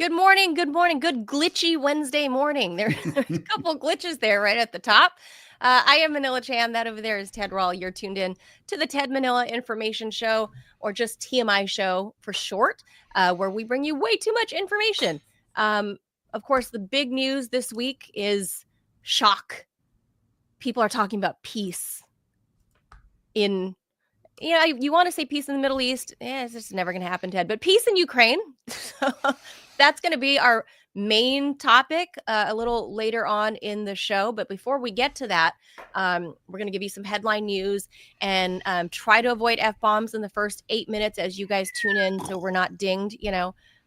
Good morning. Good morning. Good glitchy Wednesday morning. There's a couple glitches there right at the top. I am Manila Chan. That over there is Ted Rawl. You're tuned in to the Ted Manila Information Show, or just TMI Show for short, where we bring you way too much information. Of course, the big news this week is shock. People are talking about peace in, you want to say peace in the Middle East. It's just never going to happen, Ted. But peace in Ukraine. So that's going to be our main topic a little later on in the show. But before we get to that, we're going to give you some headline news and try to avoid F-bombs in the first 8 minutes as you guys tune in, so we're not dinged,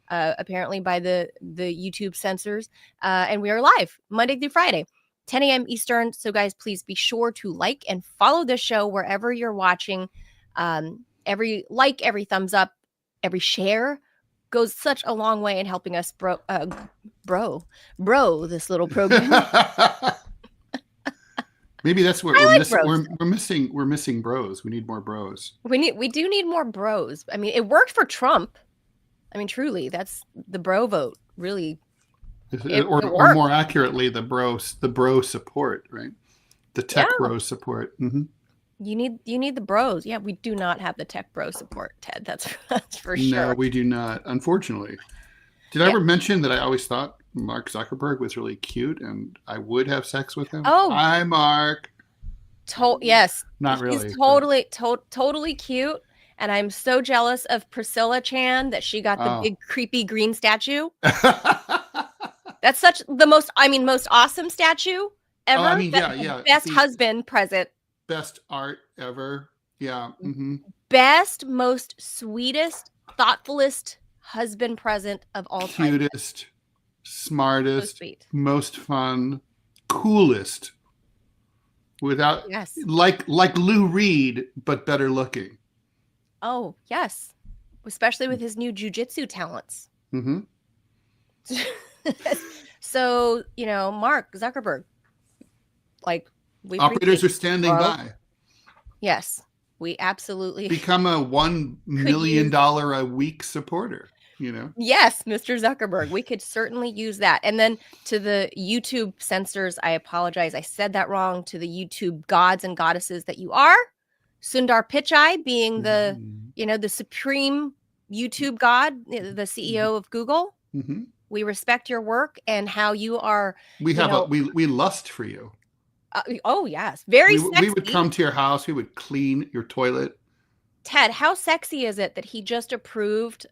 apparently by the YouTube censors. And we are live Monday through Friday, 10 a.m. Eastern. So guys, please be sure to like and follow the show wherever you're watching. Every like, every thumbs up, every share goes such a long way in helping us bro this little program. Maybe that's what we're missing. We're missing bros. We need more bros. We do need more bros. I mean, it worked for Trump. I mean, truly, that's the bro vote. Really, or more accurately, the bro support, right? The tech bro support. Mm-hmm. You need the bros. Yeah, we do not have the tech bro support, Ted. That's for sure. No, we do not, unfortunately. Did I ever mention that I always thought Mark Zuckerberg was really cute and I would have sex with him? Oh, hi, Mark. Yes, not really. He's totally cute, and I'm so jealous of Priscilla Chan that she got the big creepy green statue. That's the most awesome statue ever. Oh, I mean, yeah. Best husband present. Best art ever. Yeah. Mm-hmm. Best, most sweetest, thoughtfulest husband present of all time. Cutest, smartest, most fun, coolest. Without like Lou Reed, but better looking. Oh, yes. Especially with his new jiu-jitsu talents. Mm-hmm. So, Mark Zuckerberg, operators are standing by. Yes, we absolutely become a $1 million a week supporter. Yes, Mr. Zuckerberg, we could certainly use that. And then to the YouTube censors, I apologize. I said that wrong. To the YouTube gods and goddesses that you are, Sundar Pichai being the supreme YouTube god, the CEO of Google. Mm-hmm. We respect your work and how you are. We lust for you. Oh, yes. Very sexy. We would come to your house. We would clean your toilet. Ted, how sexy is it that he just approved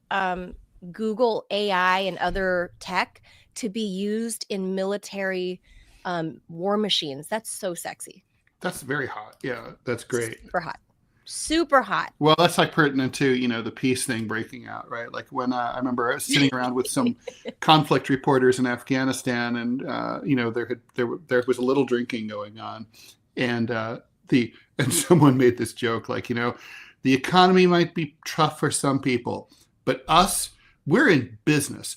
Google AI and other tech to be used in military war machines? That's so sexy. That's very hot. Yeah, that's great. Super hot. Well, that's pertinent to, the peace thing breaking out, right? Like when I remember I was sitting around with some conflict reporters in Afghanistan, and there was a little drinking going on, and someone made this joke, the economy might be tough for some people, but we're in business.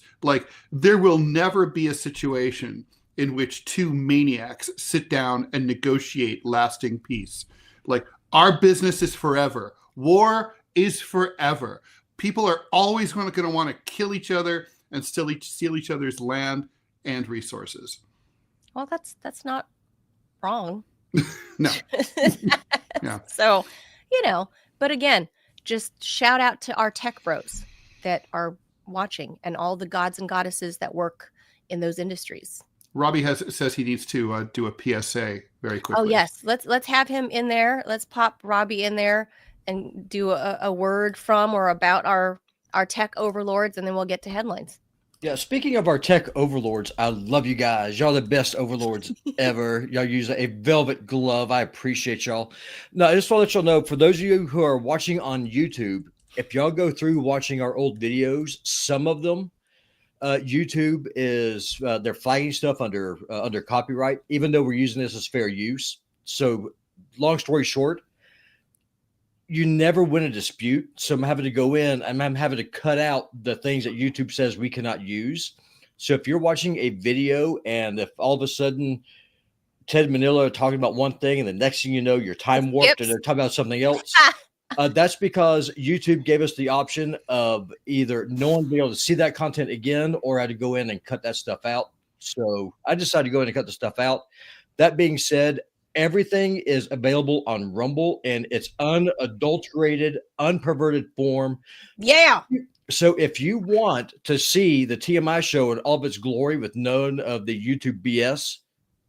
There will never be a situation in which two maniacs sit down and negotiate lasting peace. Our business is forever. War is forever. People are always going to want to kill each other and steal each other's land and resources. Well, that's not wrong. No. Yeah. So, but again, just shout out to our tech bros that are watching and all the gods and goddesses that work in those industries. Robbie says he needs to do a PSA very quickly. Oh yes, let's have him in there. Let's pop Robbie in there and do a word from or about our tech overlords, and then we'll get to headlines. Yeah, speaking of our tech overlords, I love you guys. Y'all the best overlords ever. Y'all use a velvet glove. I appreciate y'all. Now, I just want to let y'all know, for those of you who are watching on YouTube, if y'all go through watching our old videos, some of them, YouTube is they're flagging stuff under copyright, even though we're using this as fair use. So long story short, you never win a dispute. So I'm having to go in and I'm having to cut out the things that YouTube says we cannot use. So if you're watching a video and if all of a sudden Ted Manila are talking about one thing and the next thing you know, you're time warped and they're talking about something else, That's because YouTube gave us the option of either no one be able to see that content again, or I had to go in and cut that stuff out. So I decided to go in and cut the stuff out. That being said, everything is available on Rumble in its unadulterated, unperverted form. Yeah. So if you want to see the TMI show in all of its glory with none of the YouTube BS,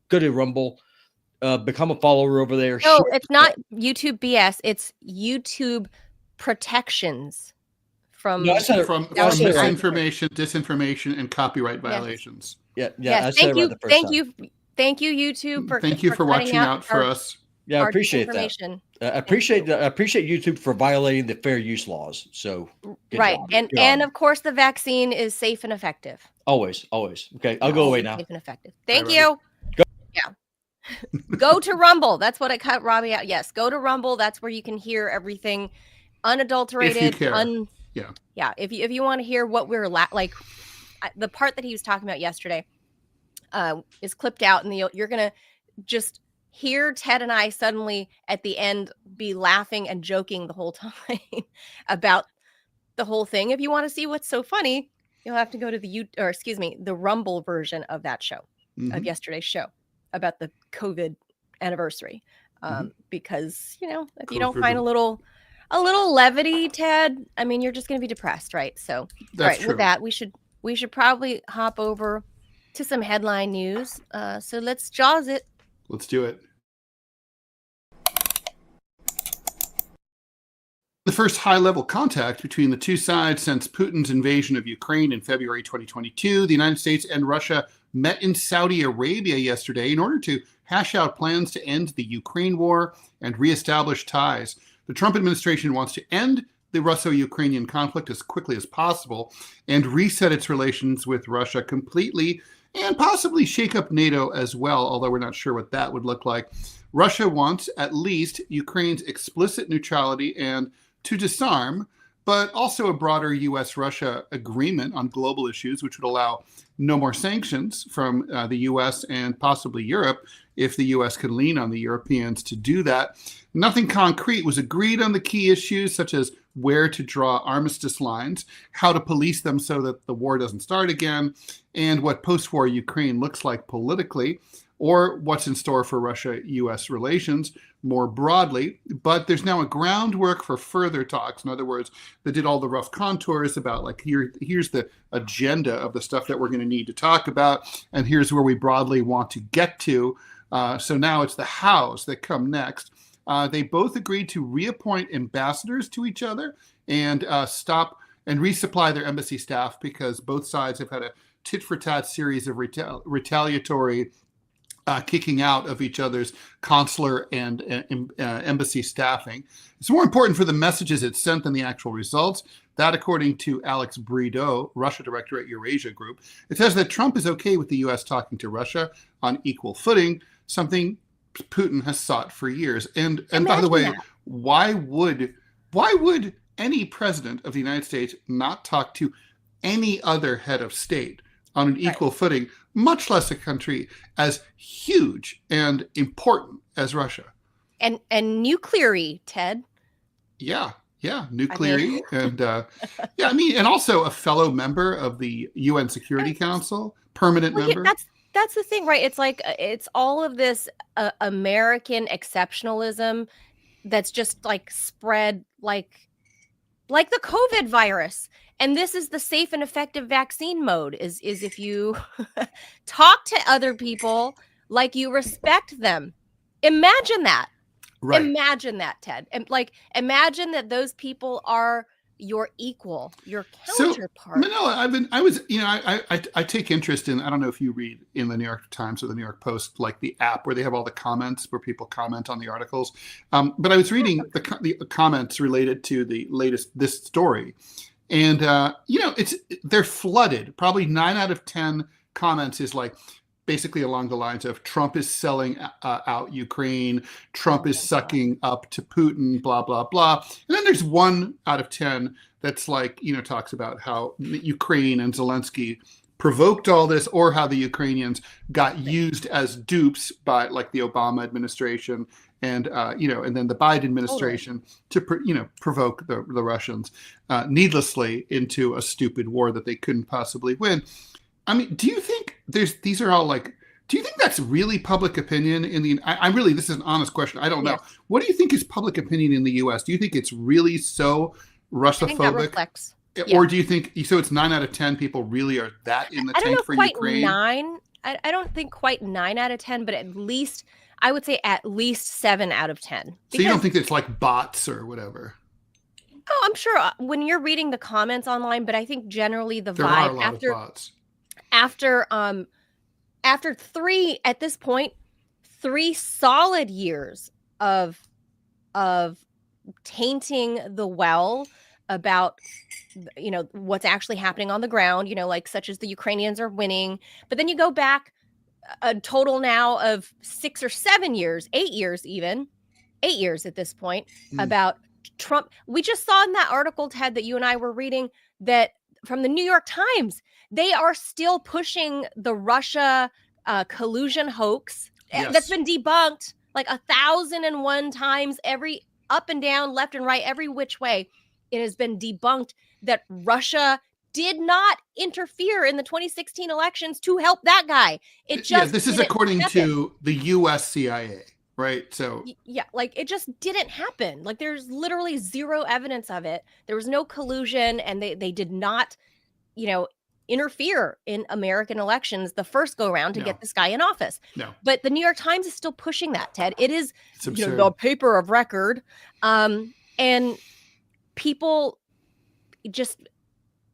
go to Rumble, become a follower over there. No, it's not YouTube BS. It's YouTube protections from misinformation, disinformation, and copyright violations. Yeah. Yes. Thank you, YouTube, for watching out for us. Yeah, I appreciate that. I appreciate YouTube for violating the fair use laws. So right, and of course the vaccine is safe and effective. Always. Okay, I'll go away now. Safe and effective. Thank you. Yeah. Go to Rumble. That's what I cut Robbie out. Yes, go to Rumble. That's where you can hear everything unadulterated. If you care. Yeah. If you want to hear what we're like, the part that he was talking about yesterday is clipped out, and you're gonna just hear Ted and I suddenly at the end be laughing and joking the whole time about the whole thing. If you want to see what's so funny, you'll have to go to the Rumble version of that show, of yesterday's show about the COVID anniversary. Because if you don't find a little levity, Ted, I mean, you're just going to be depressed, right? So, that's true. With that, we should probably hop over to some headline news. So let's jaws it. Let's do it. The first high-level contact between the two sides since Putin's invasion of Ukraine in February 2022, the United States and Russia met in Saudi Arabia yesterday in order to hash out plans to end the Ukraine war and reestablish ties. The Trump administration wants to end the Russo-Ukrainian conflict as quickly as possible and reset its relations with Russia completely, and possibly shake up NATO as well, although we're not sure what that would look like. Russia wants at least Ukraine's explicit neutrality and to disarm, but also a broader U.S.-Russia agreement on global issues, which would allow no more sanctions from the U.S. and possibly Europe, if the U.S. can lean on the Europeans to do that. Nothing concrete was agreed on the key issues, such as where to draw armistice lines, how to police them so that the war doesn't start again, and what post-war Ukraine looks like politically, or what's in store for Russia-U.S. relations more broadly. But there's now a groundwork for further talks. In other words, they did all the rough contours about, like, here's the agenda of the stuff that we're going to need to talk about, and here's where we broadly want to get to. So now it's the hows that come next. They both agreed to reappoint ambassadors to each other and stop and resupply their embassy staff, because both sides have had a tit-for-tat series of retaliatory kicking out of each other's consular and embassy staffing. It's more important for the messages it sent than the actual results. That, according to Alex Brideau, Russia director at Eurasia Group, it says that Trump is okay with the U.S. talking to Russia on equal footing, something Putin has sought for years. And by the way, why would any president of the United States not talk to any other head of state on an equal footing, much less a country as huge and important as Russia? And nuclear-y, Ted. Yeah, nuclear-y. And and also a fellow member of the UN Security Council, permanent member. That's the thing, right? It's like, it's all of this American exceptionalism that's just like spread like the COVID virus. And this is the safe and effective vaccine mode, is if you talk to other people like you respect them. Imagine that. Right. Imagine that, Ted. And imagine that those people are your equal, your counterpart. So, Manila, I take interest in, I don't know if you read in the New York Times or the New York Post, like the app where they have all the comments where people comment on the articles. But I was reading the comments related to this story. And, they're flooded. Probably 9 out of 10 comments is like basically along the lines of Trump is selling out Ukraine, Trump is sucking up to Putin, blah, blah, blah. And then there's 1 out of 10 that's like, talks about how Ukraine and Zelensky provoked all this, or how the Ukrainians got used as dupes by like the Obama administration and and then the Biden administration to provoke the Russians needlessly into a stupid war that they couldn't possibly win. I mean, do you think these are all like? Do you think that's really public opinion in the? I really, this is an honest question. I don't know. What do you think is public opinion in the U.S.? Do you think it's really so Russophobic? I think that reflects. Or do you think so? It's 9 out of 10 people really are that in the tank for Ukraine? I don't think quite 9 out of 10, but at least I would say at least 7 out of 10. So you don't think it's like bots or whatever? Oh, I'm sure when you're reading the comments online, but I think generally the there vibe are a lot of bots. After 3 at this point, 3 solid years of tainting the well about what's actually happening on the ground, like such as the Ukrainians are winning. But then you go back a total now of 6 or 7 years, 8 years even, 8 years at this point about Trump. We just saw in that article, Ted, that you and I were reading that from the New York Times, they are still pushing the Russia collusion hoax that's been debunked like 1,001 times, every up and down, left and right, every which way. It has been debunked that Russia did not interfere in the 2016 elections to help that guy. It just this is according to the U.S. CIA, right? So like it just didn't happen. Like there's literally zero evidence of it. There was no collusion, and they did not, interfere in American elections the first go around to get this guy in office. No. But the New York Times is still pushing that, Ted. It is the paper of record, and people just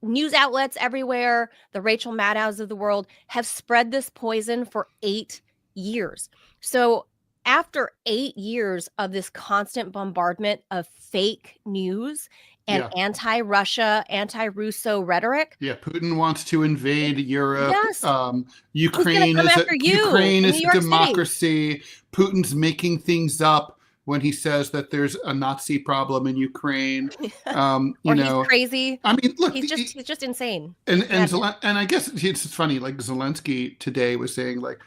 news outlets everywhere, the Rachel Maddows of the world, have spread this poison for 8 years. So after 8 years of this constant bombardment of fake news and anti-Russia, anti-Russo rhetoric. Yeah, Putin wants to invade Europe. Yes. Ukraine is a democracy. Putin's making things up when he says that there's a Nazi problem in Ukraine. He's crazy. I mean, look, he's just insane. And I guess it's funny. Like Zelensky today was saying, like,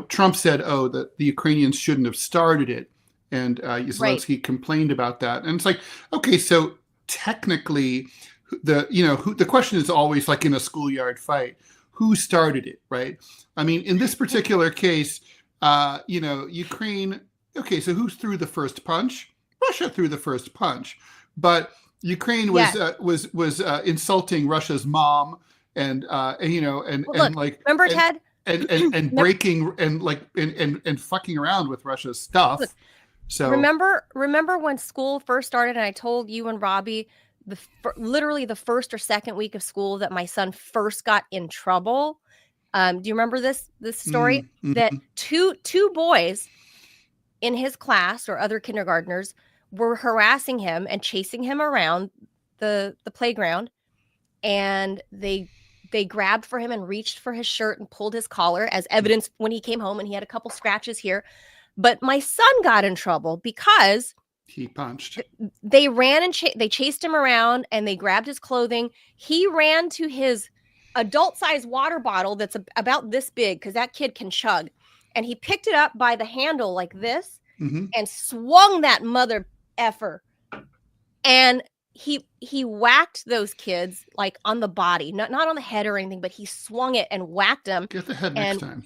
Trump said, that the Ukrainians shouldn't have started it, and Zelensky complained about that. And it's like, okay, so technically, the question is always like in a schoolyard fight, who started it, right? I mean, in this particular case, Ukraine. Okay, so who threw the first punch? Russia threw the first punch, but Ukraine was insulting Russia's mom and remember Ted and breaking and fucking around with Russia's stuff. Look, so remember when school first started, and I told you and Robbie literally the first or second week of school that my son first got in trouble. Do you remember this story? Mm-hmm. That two boys in his class or other kindergartners were harassing him and chasing him around the playground, and they grabbed for him and reached for his shirt and pulled his collar as evidence when he came home, and he had a couple scratches here. But my son got in trouble because he punched. They ran and they chased him around, and they grabbed his clothing. He ran to his adult-sized water bottle that's about this big, because that kid can chug. And he picked it up by the handle like this and swung that mother effer. And he whacked those kids like on the body, not on the head or anything, but he swung it and whacked them. Get the head next time.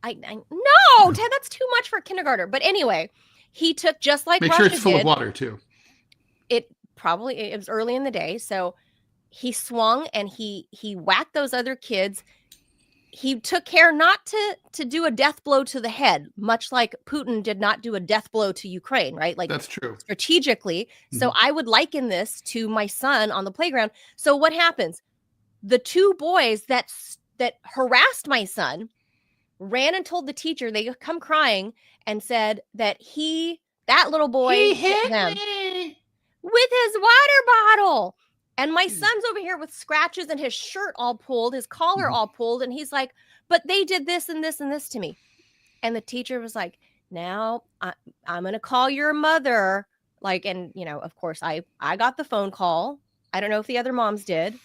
No, Ted, that's too much for a kindergartner. But anyway, he took just like Make sure it's full of water too. It was early in the day, so he swung and he whacked those other kids. He took care not to do a death blow to the head, much like Putin did not do a death blow to Ukraine, right? Like that's true. Strategically. So I would liken this to my son on the playground. So what happens? The two boys that harassed my son ran and told the teacher. They come crying and said that that little boy hit them with his water bottle. And my son's over here with scratches and his shirt all pulled, his collar all pulled. And he's like, but they did this and this and this to me. And the teacher was like, now I'm going to call your mother. Like, and, of course, I got the phone call. I don't know if the other moms did.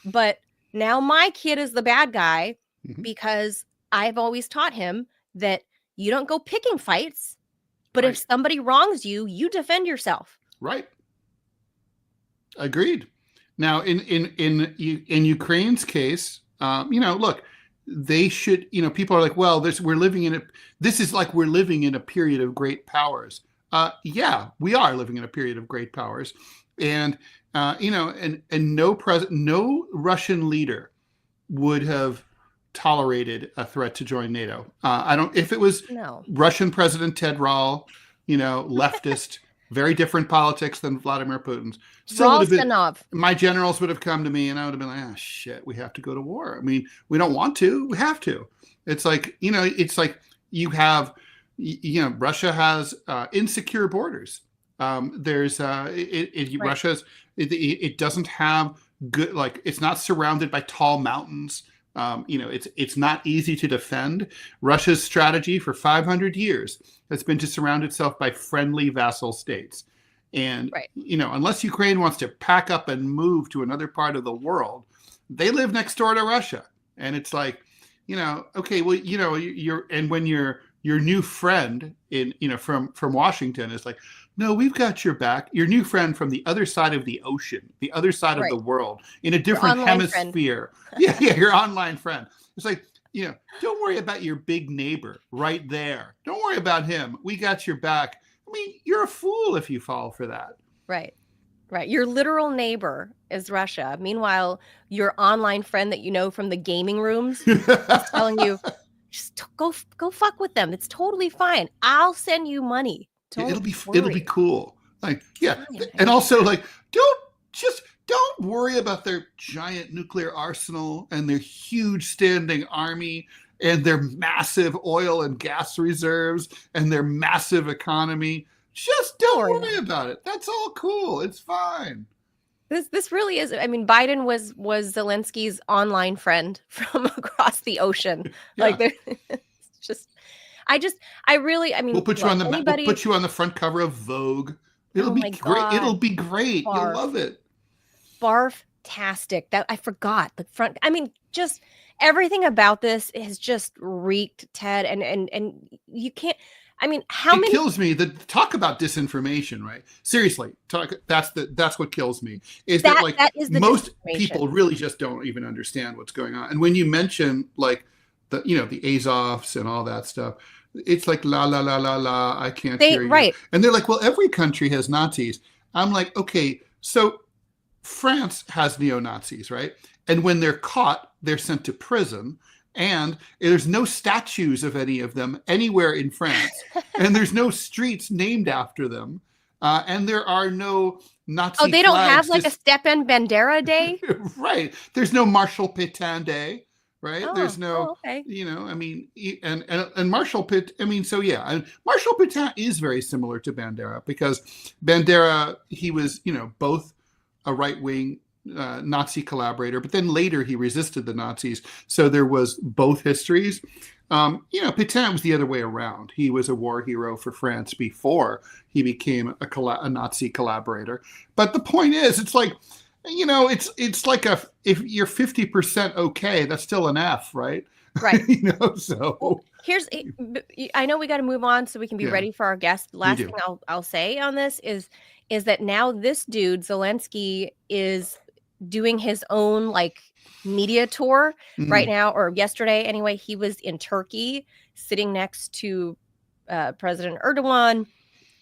But now my kid is the bad guy because I've always taught him that you don't go picking fights, But Right. if somebody wrongs you, you defend yourself. Right. Agreed. Now, in Ukraine's case, look, they should. People are like, well, this is like we're living in a period of great powers. Yeah, we are living in a period of great powers, and no Russian leader would have tolerated a threat to join NATO. If it was Russian President Ted Rall, leftist, very different politics than Vladimir Putin's. Still would have been, my generals would have come to me and I would have been like, oh shit, we have to go to war. I mean, we don't want to, we have to. It's like, you have, Russia has insecure borders. Russia's, it doesn't have good, it's not surrounded by tall mountains. It's not easy to defend. Russia's strategy for 500 years has been to surround itself by friendly vassal states. And, unless Ukraine wants to pack up and move to another part of the world, they live next door to Russia. And it's like, okay, well, when your new friend from Washington is like, no, we've got your back. Your new friend from the other side of the ocean, the other side of the world, in a different hemisphere. Yeah, your online friend. It's like, don't worry about your big neighbor right there. Don't worry about him. We got your back. I mean, you're a fool if you fall for that. Right. Your literal neighbor is Russia. Meanwhile, your online friend that you know from the gaming rooms is telling you, just go fuck with them. It's totally fine. I'll send you money. It'll be cool. Like, yeah. And also, like, don't worry about their giant nuclear arsenal and their huge standing army and their massive oil and gas reserves and their massive economy. Just don't worry about it. That's all cool. It's fine. This really is. I mean, Biden was Zelensky's online friend from across the ocean. Yeah. Like, it's we'll put you on we'll put you on the front cover of Vogue. It'll be great. It'll be great. You'll love it. Barf-tastic. That I forgot the front. I mean, just everything about this has just reeked, Ted, and you can't. I mean, it kills me. Talk about disinformation, right? Seriously, that's what kills me. Is that most people really just don't even understand what's going on. And when you mention like the Azovs and all that stuff, it's like la la la la la. I can't hear you. Right. And they're like, well, every country has Nazis. I'm like, okay, so France has neo-Nazis, right? And when they're caught, they're sent to prison. And there's no statues of any of them anywhere in France. And there's no streets named after them. And there are no Nazi flags. Oh, they don't have like a Stepan Bandera Day? Right. There's no Marshal Pétain Day, right? There's no, okay. I mean, and Marshal Pétain, I mean, so yeah. And Marshal Pétain is very similar to Bandera because Bandera, he was, both a right-wing Nazi collaborator, but then later he resisted the Nazis. So there was both histories. Pétain was the other way around. He was a war hero for France before he became a Nazi collaborator. But the point is, it's like, it's like if you're 50% okay, that's still an F, right? Right. So well, I know we got to move on so we can be ready for our guest. Last thing I'll say on this is that now this dude, Zelensky, is doing his own like media tour right now, or yesterday anyway. He was in Turkey sitting next to President Erdogan,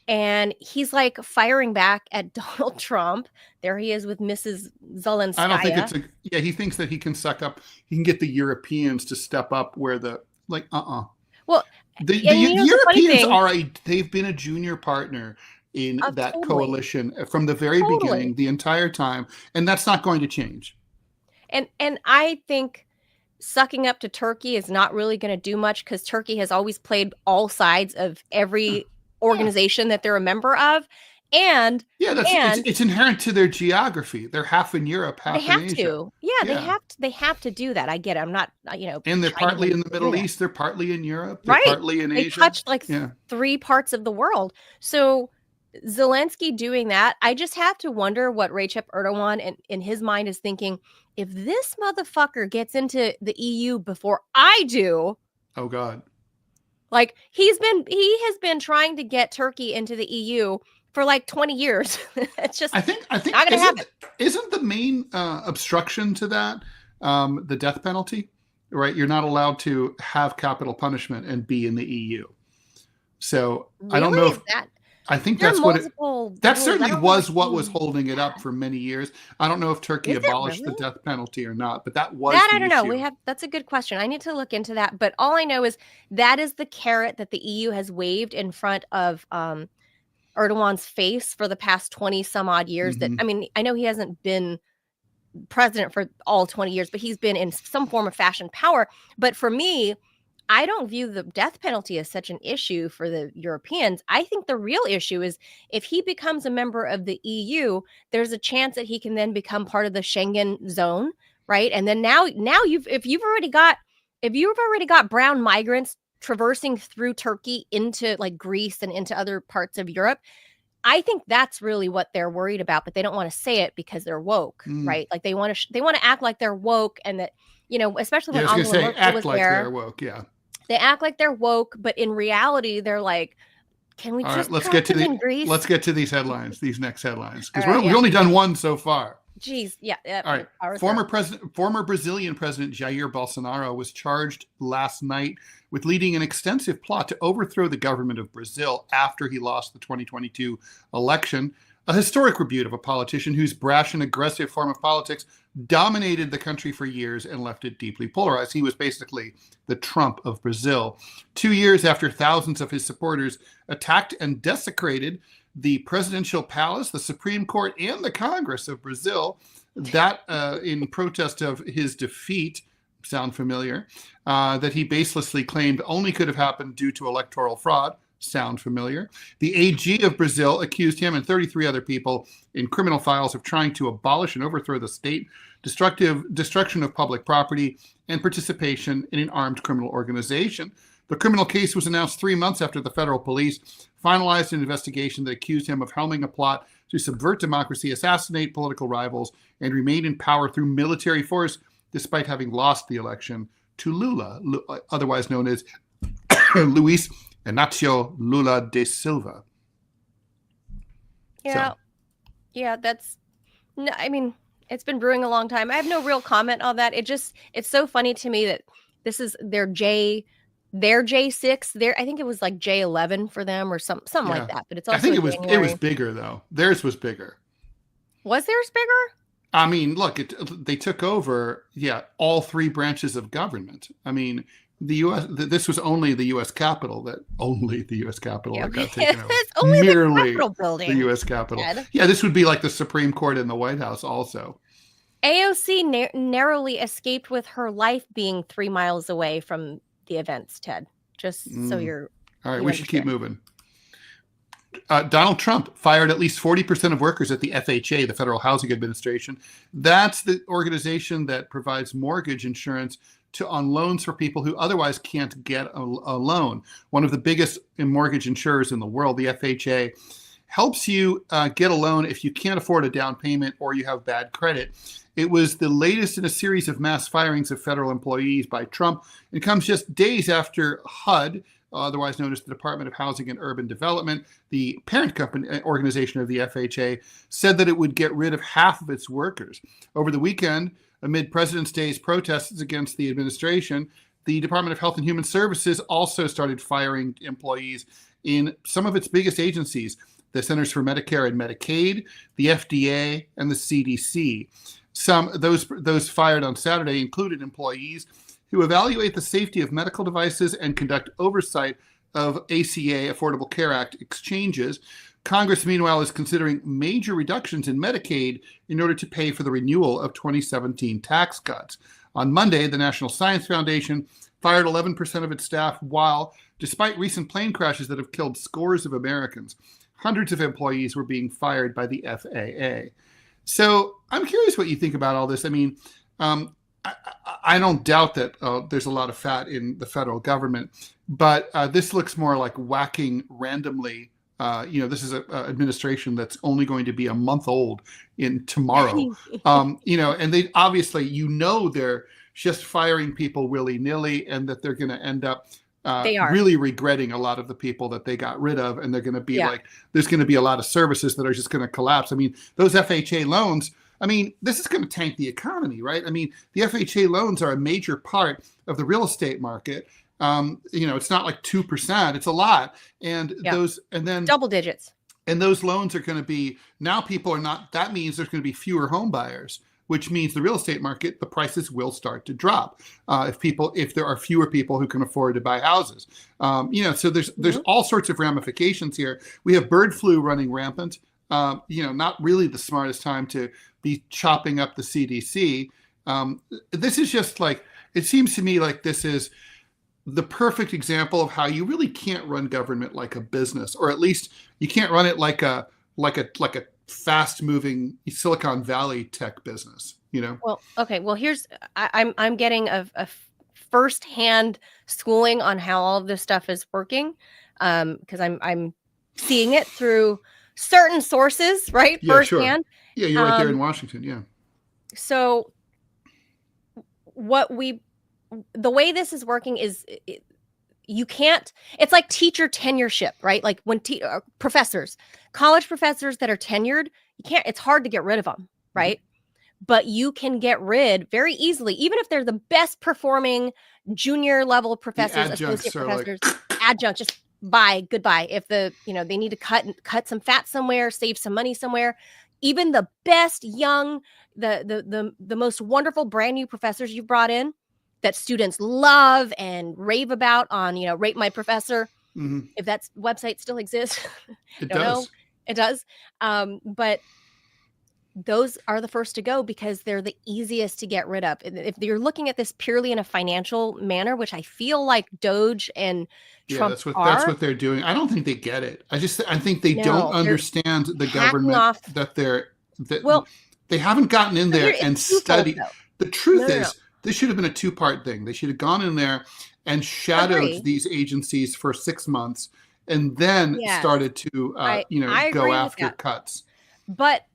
and he's like firing back at Donald Trump. There he is with Mrs. Zelenskaya. I don't think he thinks that he can he can get the Europeans to step up where well, the Europeans they've been a junior partner in that coalition from the very beginning, the entire time, and that's not going to change. And I think sucking up to Turkey is not really going to do much because Turkey has always played all sides of every organization that they're a member of, and it's inherent to their geography. They're half in Europe, half in Asia. They have to do that. I get it. I'm not, and they're partly in the Middle East. They're partly in Europe. They're partly in Asia. They touched three parts of the world. So Zelensky doing that, I just have to wonder what Recep Erdogan in his mind is thinking. If this motherfucker gets into the EU before I do, oh God, Like he has been trying to get Turkey into the EU for like 20 years. It's just I think not going to happen. Isn't the main obstruction to that the death penalty? Right, you're not allowed to have capital punishment and be in the EU. So Really? I don't know if that. I think that's what it. That certainly was what was see holding it up for many years. I don't know if Turkey Is it abolished the really? death penalty or not, but that was That the I don't know. issue. That's a good question. I need to look into that. But all I know is that is the carrot that the EU has waved in front of Erdogan's face for the past 20 some odd years. That, Mhm. I mean, I know he hasn't been president for all 20 years, but he's been in some form of fashion power. But for me, I don't view the death penalty as such an issue for the Europeans. I think the real issue is if he becomes a member of the EU, there's a chance that he can then become part of the Schengen zone, right? And then now if you've already got brown migrants traversing through Turkey into like Greece and into other parts of Europe, I think that's really what they're worried about, but they don't want to say it because they're woke, right? Like they want to act like they're woke, and that, you know, especially when I was going to say act was like there, they're woke. Yeah. they act like they're woke, but in reality, they're like, can we All just right, let's get to in Greece? let's get to these headlines, these next headlines, because All right, we've only done one so far. Jeez, yeah. All right. Former Brazilian President Jair Bolsonaro was charged last night with leading an extensive plot to overthrow the government of Brazil after he lost the 2022 election. A historic rebuke of a politician whose brash and aggressive form of politics dominated the country for years and left it deeply polarized. He was basically the Trump of Brazil. 2 years after thousands of his supporters attacked and desecrated the presidential palace, the Supreme Court, and the Congress of Brazil, that in protest of his defeat, sound familiar, that he baselessly claimed only could have happened due to electoral fraud, sound familiar. The AG of Brazil accused him and 33 other people in criminal files of trying to abolish and overthrow the state, destruction of public property, and participation in an armed criminal organization. The criminal case was announced 3 months after the federal police finalized an investigation that accused him of helming a plot to subvert democracy, assassinate political rivals, and remain in power through military force, despite having lost the election to Lula, otherwise known as Luis Inácio Lula da Silva. Yeah. So. Yeah, that's, no, I mean, it's been brewing a long time. I have no real comment on that. It's so funny to me that this is their J6. I think it was like J11 for them or something like that. But it's also I think it was bigger though. Theirs was bigger. Was theirs bigger? I mean, look, they took over, all three branches of government. I mean, the U.S. This was only the U.S. Capitol that got taken over. It's only merely the Capitol building. The U.S. Capitol. Yeah, this would be like the Supreme Court and the White House also. AOC narrowly escaped with her life being 3 miles away from the events, Ted. Just so you're... All right, we should keep moving. Donald Trump fired at least 40% of workers at the FHA, the Federal Housing Administration. That's the organization that provides mortgage insurance on loans for people who otherwise can't get a loan. One of the biggest mortgage insurers in the world, the FHA, helps you get a loan if you can't afford a down payment or you have bad credit. It was the latest in a series of mass firings of federal employees by Trump. It comes just days after HUD, otherwise known as the Department of Housing and Urban Development, the parent company organization of the FHA, said that it would get rid of half of its workers. Over the weekend, amid President's Day's protests against the administration, the Department of Health and Human Services also started firing employees in some of its biggest agencies, the Centers for Medicare and Medicaid, the FDA, and the CDC. Those fired on Saturday included employees who evaluate the safety of medical devices and conduct oversight of ACA, Affordable Care Act, exchanges. Congress, meanwhile, is considering major reductions in Medicaid in order to pay for the renewal of 2017 tax cuts. On Monday, the National Science Foundation fired 11% of its staff while, despite recent plane crashes that have killed scores of Americans, hundreds of employees were being fired by the FAA. So I'm curious what you think about all this. I mean, I don't doubt that there's a lot of fat in the federal government, but this looks more like whacking randomly. This is an administration that's only going to be a month old tomorrow. And they obviously, they're just firing people willy-nilly and that they're going to end up They are. really regretting a lot of the people that they got rid of, and they're going to be Yeah. like, there's going to be a lot of services that are just going to collapse. I mean, those FHA loans, I mean, this is going to tank the economy, right? I mean, the FHA loans are a major part of the real estate market. It's not like 2%, it's a lot. And Yeah. then Double digits. and those loans are going to be, now people are not, that means there's going to be fewer home buyers, which means the real estate market, the prices will start to drop if there are fewer people who can afford to buy houses. So there's all sorts of ramifications here. We have bird flu running rampant. Not really the smartest time to be chopping up the CDC. This is just like, it seems to me like this is the perfect example of how you really can't run government like a business, or at least you can't run it like a fast-moving Silicon Valley tech business, Well, okay. Well, I'm getting a first-hand schooling on how all of this stuff is working, because I'm seeing it through certain sources, right? Yeah, firsthand. Sure. Yeah, you're right there in Washington. Yeah. So the way this is working is you can't, it's like teacher tenureship, right? Like when professors, college professors that are tenured, it's hard to get rid of them, right? But you can get rid very easily, even if they're the best performing junior level professors, associate professors, adjuncts, just goodbye. If they need to cut some fat somewhere, save some money somewhere, even the best young, the most wonderful brand new professors you've brought in that students love and rave about on, Rate My Professor, if that website still exists. It does. It does. But those are the first to go because they're the easiest to get rid of. If you're looking at this purely in a financial manner, which I feel like Doge and Trump that's what they're doing. I don't think they get it. I think they don't understand the government they haven't gotten in there and studied. The truth is, this should have been a two-part thing. They should have gone in there and shadowed these agencies for 6 months and then started to, go after cuts. But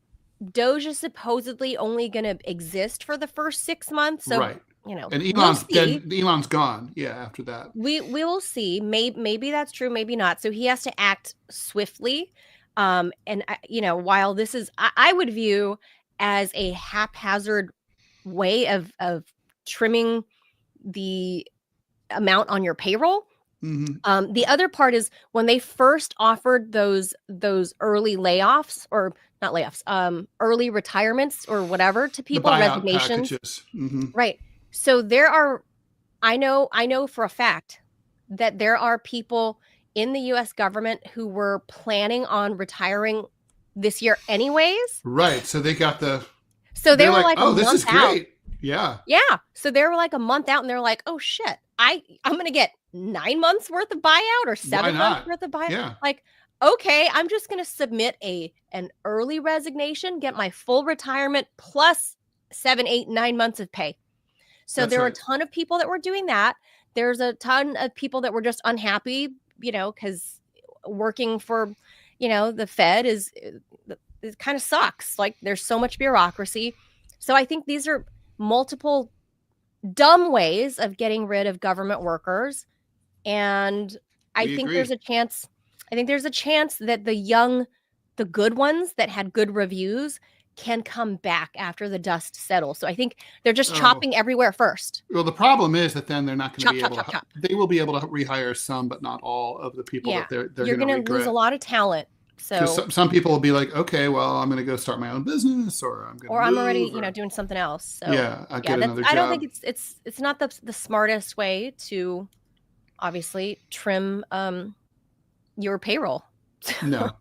Doge is supposedly only going to exist for the first 6 months. So, right. And Elon's gone. Yeah. After that, we will see. Maybe that's true. Maybe not. So he has to act swiftly. While this is, I would view as a haphazard way of trimming the amount on your payroll. The other part is when they first offered those early layoffs, or not layoffs, early retirements or whatever to people, resignations. Right. So I know for a fact that there are people in the US government who were planning on retiring this year anyways. Right. So they got so they were like, oh, this is out. Great. Yeah. Yeah. So they were like a month out and they're like, oh shit, I'm going to get 9 months worth of buyout or 7 months worth of buyout. Yeah. Like, okay, I'm just going to submit an early resignation, get my full retirement plus 7, 8, 9 months of pay. So there were a ton of people that were doing that. There's a ton of people that were just unhappy, because working for, the Fed it kind of sucks. Like there's so much bureaucracy. So I think these are multiple dumb ways of getting rid of government workers. And I think there's a chance that the good ones that had good reviews can come back after the dust settles. So I think they're just chopping everywhere first. Well, the problem is that then they're not going to be able to. They will be able to rehire some, but not all of the people that they're You're going to lose a lot of talent. So some people will be like, okay, well, I'm going to go start my own business, or I'm already, doing something else. So I'll get another job. I don't think it's not the smartest way to obviously trim your payroll. No.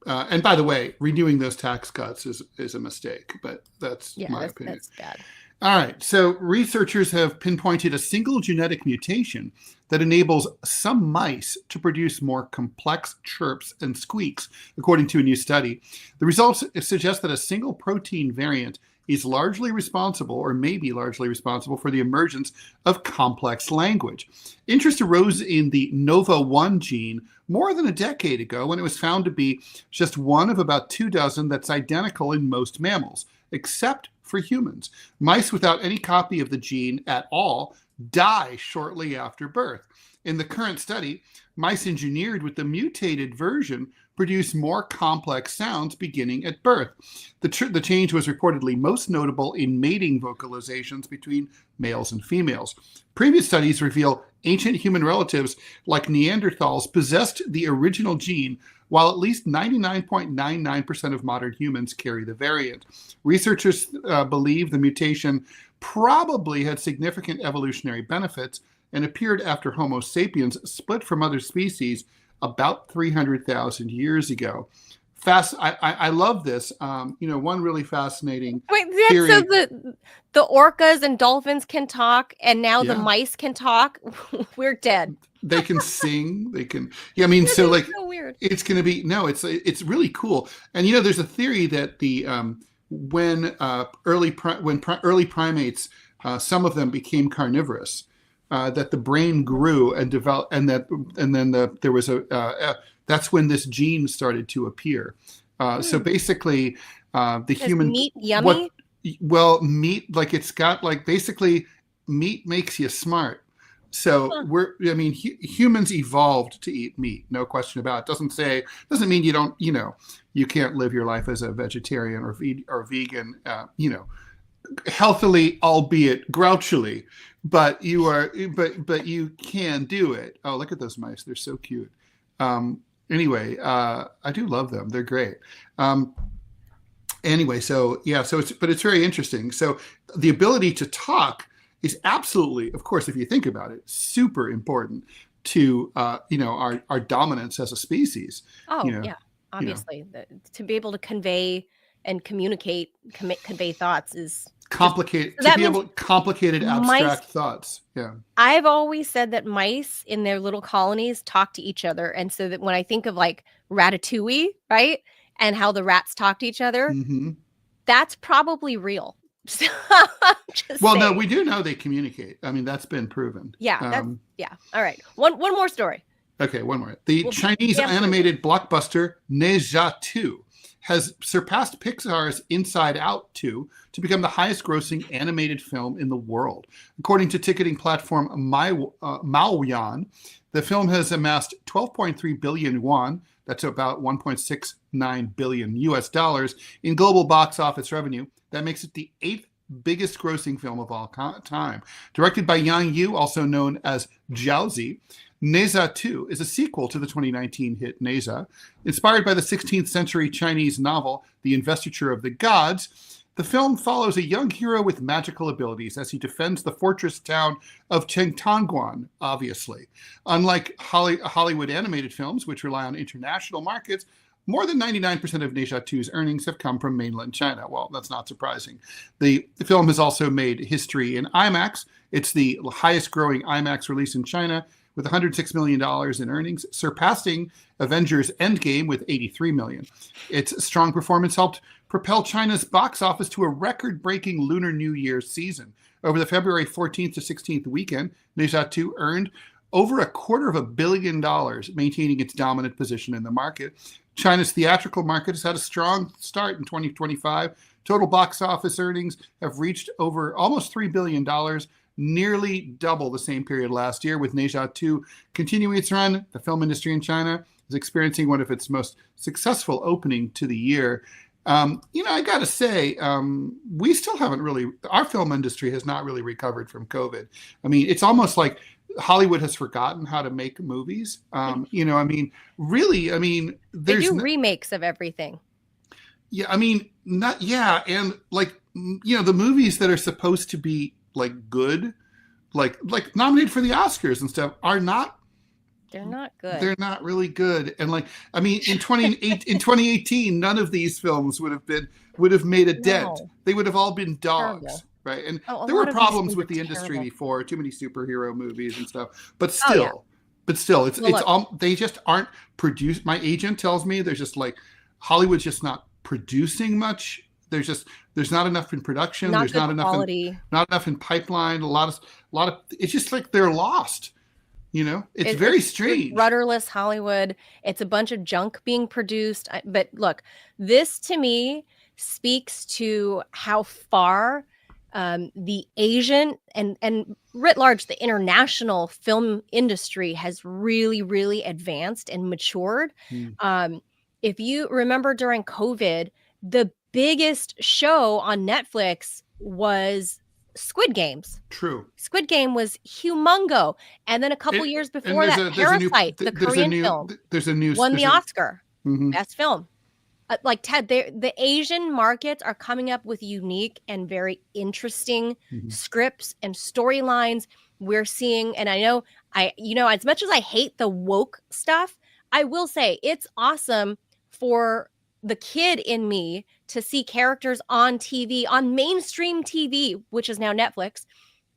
And by the way, redoing those tax cuts is a mistake, but that's my opinion. That's bad. All right. So researchers have pinpointed a single genetic mutation that enables some mice to produce more complex chirps and squeaks, according to a new study. The results suggest that a single protein variant is largely responsible, or may be largely responsible, for the emergence of complex language. Interest arose in the NOVA1 gene more than a decade ago, when it was found to be just one of about 24 that's identical in most mammals, except for humans. Mice without any copy of the gene at all die shortly after birth. In the current study, mice engineered with the mutated version produce more complex sounds beginning at birth. The change was reportedly most notable in mating vocalizations between males and females. Previous studies reveal ancient human relatives like Neanderthals possessed the original gene, while at least 99.99% of modern humans carry the variant. Researchers believe the mutation probably had significant evolutionary benefits and appeared after Homo sapiens split from other species about 300,000 years ago. I love this. One really fascinating theory. So the orcas and dolphins can talk, and now the mice can talk. We're dead. They can sing. They can. Yeah, I mean, so weird. It's going to be it's really cool. And there's a theory that when early primates, some of them became carnivorous. That the brain grew and developed, and then there was that's when this gene started to appear. So basically, the human meat yummy. Meat, it's got basically meat makes you smart. So humans evolved to eat meat, no question about it. Doesn't mean you don't, you can't live your life as a vegetarian or vegan, healthily, albeit grouchily. But you can do it. Oh, look at those mice. They're so cute. Anyway, I do love them. They're great. Anyway, so it's very interesting. So the ability to talk is absolutely, of course, if you think about it, super important to, our dominance as a species. Oh, yeah, obviously. To be able to convey and communicate, convey thoughts is complicated. Complicated, abstract thoughts. Yeah. I've always said that mice in their little colonies talk to each other. And so that when I think of Ratatouille, right, and how the rats talk to each other, that's probably real. So, no, we do know they communicate. I mean, that's been proven. Yeah. All right. One more story. Okay, one more. The Chinese animated blockbuster Ne Zha 2 has surpassed Pixar's Inside Out 2 to become the highest grossing animated film in the world. According to ticketing platform Maoyan, the film has amassed 12.3 billion yuan, that's about 1.69 billion US dollars, in global box office revenue. That makes it the 8th biggest grossing film of all time. Directed by Yang Yu, also known as Jiaozi, Ne Zha 2 is a sequel to the 2019 hit Ne Zha. Inspired by the 16th century Chinese novel, The Investiture of the Gods, the film follows a young hero with magical abilities as he defends the fortress town of Chengtangguan, obviously. Unlike Hollywood animated films, which rely on international markets, more than 99% of Ne Zha 2's earnings have come from mainland China. Well, that's not surprising. The film has also made history in IMAX. It's the highest growing IMAX release in China, with $106 million in earnings, surpassing Avengers Endgame with $83 million. Its strong performance helped propel China's box office to a record-breaking Lunar New Year season. Over the February 14th to 16th weekend, Ne Zha 2 earned over $250 million, maintaining its dominant position in the market. China's theatrical market has had a strong start in 2025. Total box office earnings have reached over almost $3 billion, nearly double the same period last year. With Ne Zha 2 continuing its run, the film industry in China is experiencing one of its most successful opening to the year. I got to say, we still haven't really, our film industry has not really recovered from COVID. I mean, it's almost like Hollywood has forgotten how to make movies. They do remakes of everything. Yeah, I mean, and the movies that are supposed to be good, like nominated for the Oscars and stuff, are not. They're not good. They're not really good. And in 2018, none of these films would have made a dent. They would have all been dogs. Terrible. Right. And there were problems with the industry before, too many superhero movies and stuff. But still, they just aren't produced. My agent tells me there's just Hollywood's just not producing much. There's not enough in production. There's not enough quality. Not enough in pipeline. A lot of it's just they're lost. It's very strange. Rudderless Hollywood. It's a bunch of junk being produced. But look, this to me speaks to how far the Asian and writ large, the international film industry has really, really advanced and matured. If you remember during COVID, the biggest show on Netflix was Squid Games. True. Squid Game was humongo. And then a couple years before that, Parasite, the Korean film, won the Oscar. Best film. Like Ted, the Asian markets are coming up with unique and very interesting scripts and storylines. We're seeing, and I know, as much as I hate the woke stuff, I will say it's awesome for the kid in me to see characters on TV, on mainstream TV, which is now Netflix,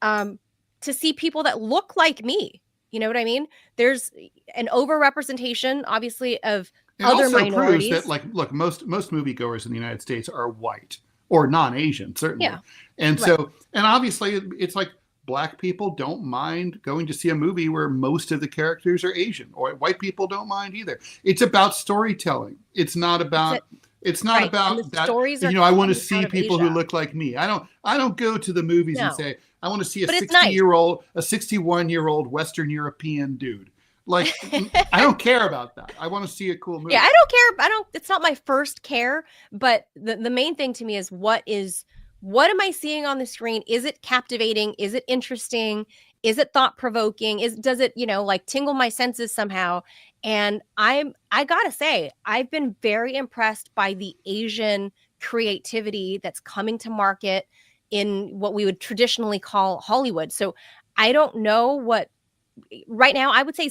to see people that look like me. You know what I mean? There's an overrepresentation, obviously, of other minorities. Proves that, like, look, most moviegoers in the United States are white or non-Asian, certainly. Yeah. And so, and obviously, it's like Black people don't mind going to see a movie where most of the characters are Asian, or white people don't mind either. It's about storytelling. It's not about. It's not about that. I want to see people who look like me. I don't go to the movies and say I want to see a 61-year-old Western European dude. Like, I don't care about that. I want to see a cool movie. Yeah, I don't care. It's not my first care, but the main thing to me is what am I seeing on the screen? Is it captivating? Is it interesting? Is it thought-provoking? Does it, like tingle my senses somehow? And I gotta say, I've been very impressed by the Asian creativity that's coming to market in what we would traditionally call Hollywood. So I don't know what right now. I would say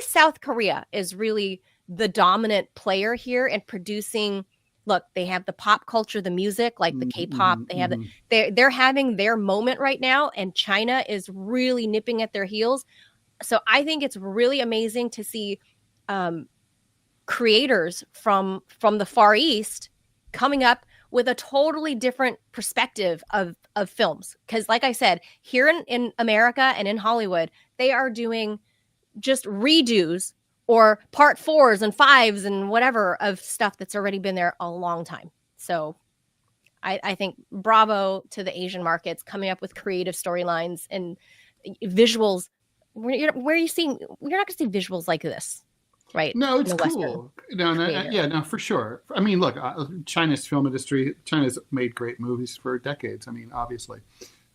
South Korea is really the dominant player here in producing. Look, they have the pop culture, the music, like the K-pop. They have they're having their moment right now, and China is really nipping at their heels. So I think it's really amazing to see creators from the Far East coming up with a totally different perspective of films. Because like I said, here in America and in Hollywood, they are doing just redos or part 4s and 5s and whatever of stuff that's already been there a long time. So I think bravo to the Asian markets coming up with creative storylines and visuals. Where are you seeing? You're not going to see visuals like this, right? No, it's cool. No, for sure. I mean, look, China's film industry. China's made great movies for decades. I mean, obviously.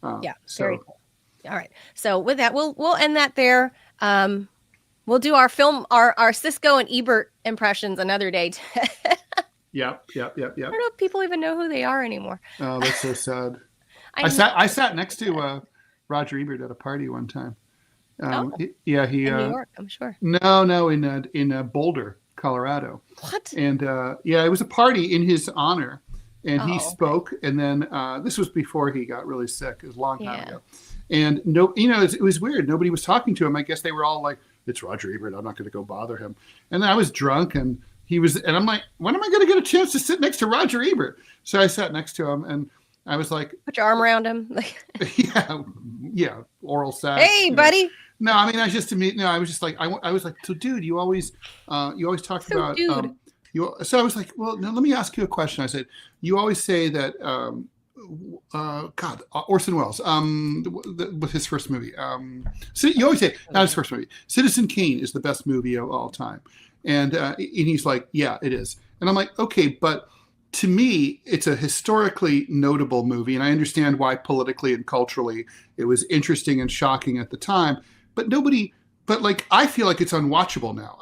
Very cool. All right. So with that, we'll end that there. We'll do our Siskel and Ebert impressions another day. Yeah. I don't know if people even know who they are anymore. Oh, that's so sad. I sat next to Roger Ebert at a party one time. In New York, I'm sure. No, in Boulder, Colorado. What? And it was a party in his honor, and he spoke. And then this was before he got really sick. It was a long time ago. And it was weird. Nobody was talking to him. I guess they were all like, "It's Roger Ebert. I'm not going to go bother him." And I was drunk, and and I'm like, "When am I going to get a chance to sit next to Roger Ebert?" So I sat next to him, and I was like, "Put your arm around him." yeah, oral sex. Hey, buddy. No, I mean, I was just like, I was like, so dude, you always talk about. Dude. So I was like, well, now let me ask you a question. I said, you always say that. Orson Welles, with his first movie. So you always say, not his first movie, Citizen Kane is the best movie of all time. And he's like, yeah, it is. And I'm like, okay, but to me, it's a historically notable movie. And I understand why politically and culturally it was interesting and shocking at the time. But I feel like it's unwatchable now.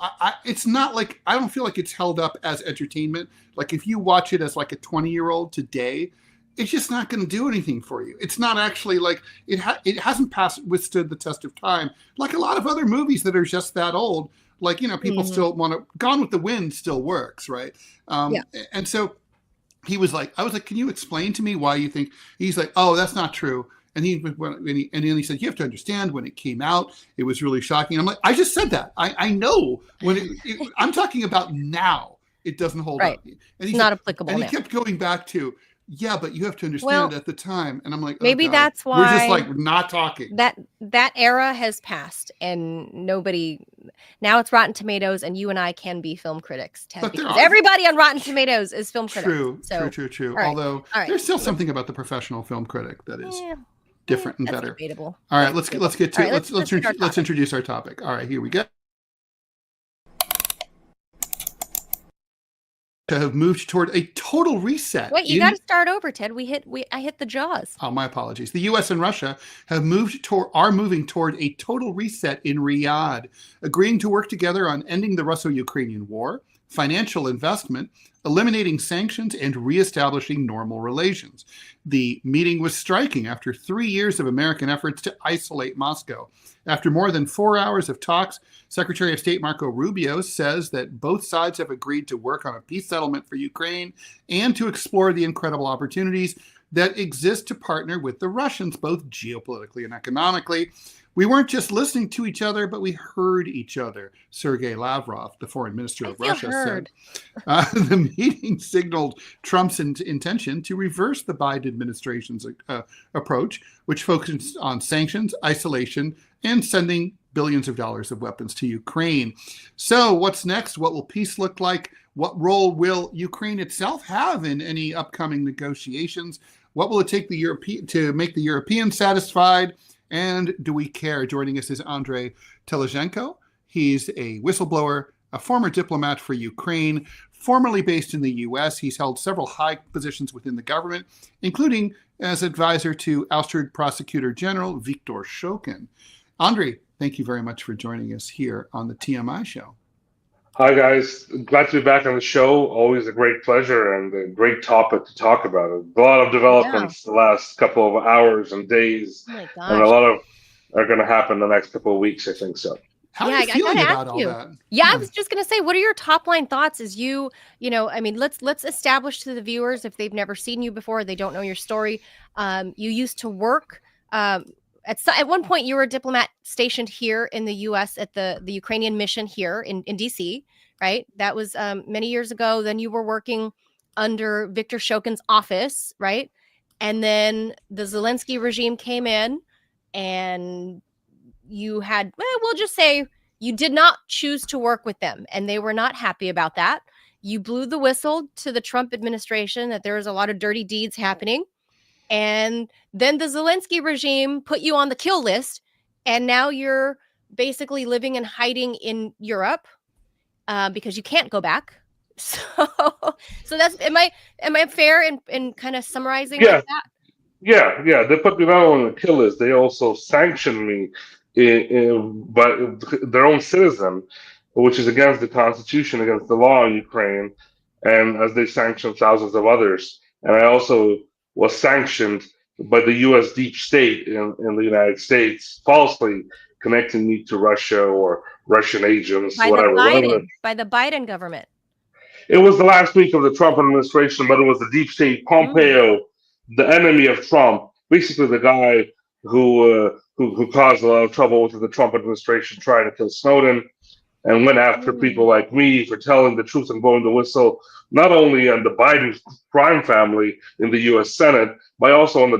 It's not like, I don't feel like it's held up as entertainment. Like if you watch it as like a 20-year-old today, it's just not going to do anything for you. It's not actually like it hasn't withstood the test of time. Like a lot of other movies that are just that old, like, people still want to, Gone with the Wind still works. Right. And so I was like, can you explain to me why you think? He's like, oh, that's not true. And then he said, you have to understand when it came out, it was really shocking. I'm like, I just said that. I know when I'm talking about now, it doesn't hold up. And it's not applicable. And now. He kept going back to Yeah, but you have to understand Well, at the time, and I'm like, oh maybe God, that's we're just why like not talking. that era has passed, and nobody now it's Rotten Tomatoes, and you and I can be film critics, Ted, But there because are everybody on Rotten Tomatoes is film critics. true. So, All right. all right, There's still something about the professional film critic that is yeah, different and that's better. debatable. All right, let's get to All right, let's introduce our topic. All right, here we go. To have moved toward a total reset. Wait, you got to start over, Ted. I hit the jaws. Oh, my apologies. The U.S. and Russia are moving toward a total reset in Riyadh, agreeing to work together on ending the Russo-Ukrainian war, financial investment, eliminating sanctions, and reestablishing normal relations. The meeting was striking after 3 years of American efforts to isolate Moscow. After more than 4 hours of talks, Secretary of State Marco Rubio says that both sides have agreed to work on a peace settlement for Ukraine and to explore the incredible opportunities that exist to partner with the Russians, both geopolitically and economically. We weren't just listening to each other, but we heard each other, Sergey Lavrov, the foreign minister of Russia, said. The meeting signaled Trump's intention to reverse the Biden administration's approach, which focused on sanctions, isolation, and sending billions of dollars of weapons to Ukraine. So what's next? What will peace look like? What role will Ukraine itself have in any upcoming negotiations? What will it take to make the Europeans satisfied? And do we care? Joining us is Andrei Telizhenko. He's a whistleblower, a former diplomat for Ukraine, formerly based in the U.S. He's held several high positions within the government, including as advisor to ousted Prosecutor General Viktor Shokin. Andrei, thank you very much for joining us here on the TMI Show. Hi, guys. Glad to be back on the show. Always a great pleasure and a great topic to talk about. A lot of developments the last couple of hours and days, and a lot of are going to happen the next couple of weeks, I think so. How are you feeling about all that? Yeah, I was just going to say, what are your top line thoughts as you know, I mean, let's establish to the viewers, if they've never seen you before, they don't know your story. You used to work at one point, you were a diplomat stationed here in the U.S. at the Ukrainian mission here in D.C., right? That was many years ago. Then you were working under Viktor Shokin's office, right? And then the Zelensky regime came in, and you had, well, we'll just say you did not choose to work with them, and they were not happy about that. You blew the whistle to the Trump administration that there was a lot of dirty deeds happening. And then the Zelensky regime put you on the kill list, and now you're basically living and hiding in Europe because you can't go back. So that's am I fair in kind of summarizing like that? Yeah. They put me not only on the kill list, they also sanctioned me by their own citizen, which is against the constitution, against the law in Ukraine, and as they sanctioned thousands of others. And I also was sanctioned by the U.S. deep state in the United States, falsely connecting me to Russia or Russian agents, by the Biden government. It was the last week of the Trump administration, but it was the deep state, Pompeo, the enemy of Trump, basically the guy who caused a lot of trouble with the Trump administration, trying to kill Snowden, and went after people like me for telling the truth and blowing the whistle, not only on the Biden crime family in the U.S. Senate, but also on the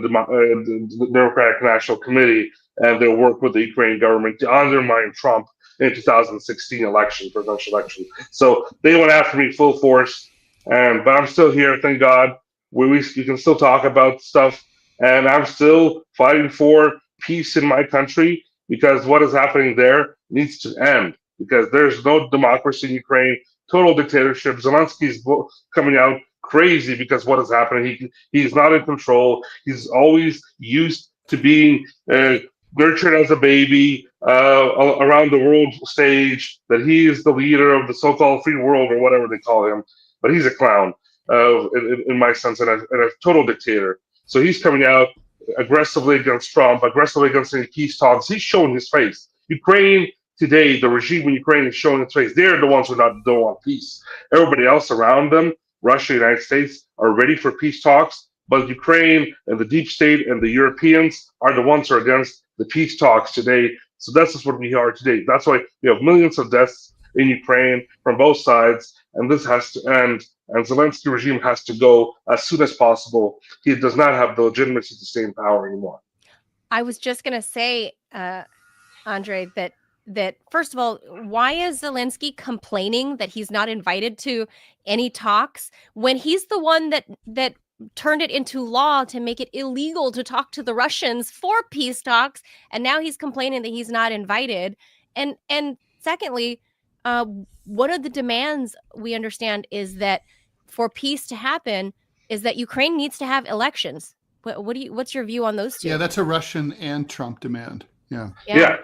Democratic National Committee and their work with the Ukrainian government to undermine Trump in 2016 presidential election. So they went after me full force, but I'm still here, thank God. We can still talk about stuff, and I'm still fighting for peace in my country, because what is happening there needs to end. Because there's no democracy in Ukraine, total dictatorship. Zelensky's coming out crazy because what is happening. He's not in control. He's always used to being nurtured as a baby around the world stage, that he is the leader of the so-called free world or whatever they call him. But he's a clown in my sense, and a total dictator. So he's coming out aggressively against Trump, aggressively against any peace talks. He's showing his face. Ukraine today, the regime in Ukraine is showing its face. They're the ones who don't want peace. Everybody else around them, Russia, United States, are ready for peace talks. But Ukraine and the deep state and the Europeans are the ones who are against the peace talks today. So that's just what we are today. That's why we have millions of deaths in Ukraine from both sides, and this has to end. and Zelensky regime has to go as soon as possible. He does not have the legitimacy to stay in power anymore. I was just going to say, Andre, that first of all, why is Zelensky complaining that he's not invited to any talks when he's the one that turned it into law to make it illegal to talk to the Russians for peace talks, and now he's complaining that he's not invited? And secondly, one of the demands we understand is that for peace to happen is that Ukraine needs to have elections. What's your view on those two? Yeah, that's a Russian and Trump demand. Yeah.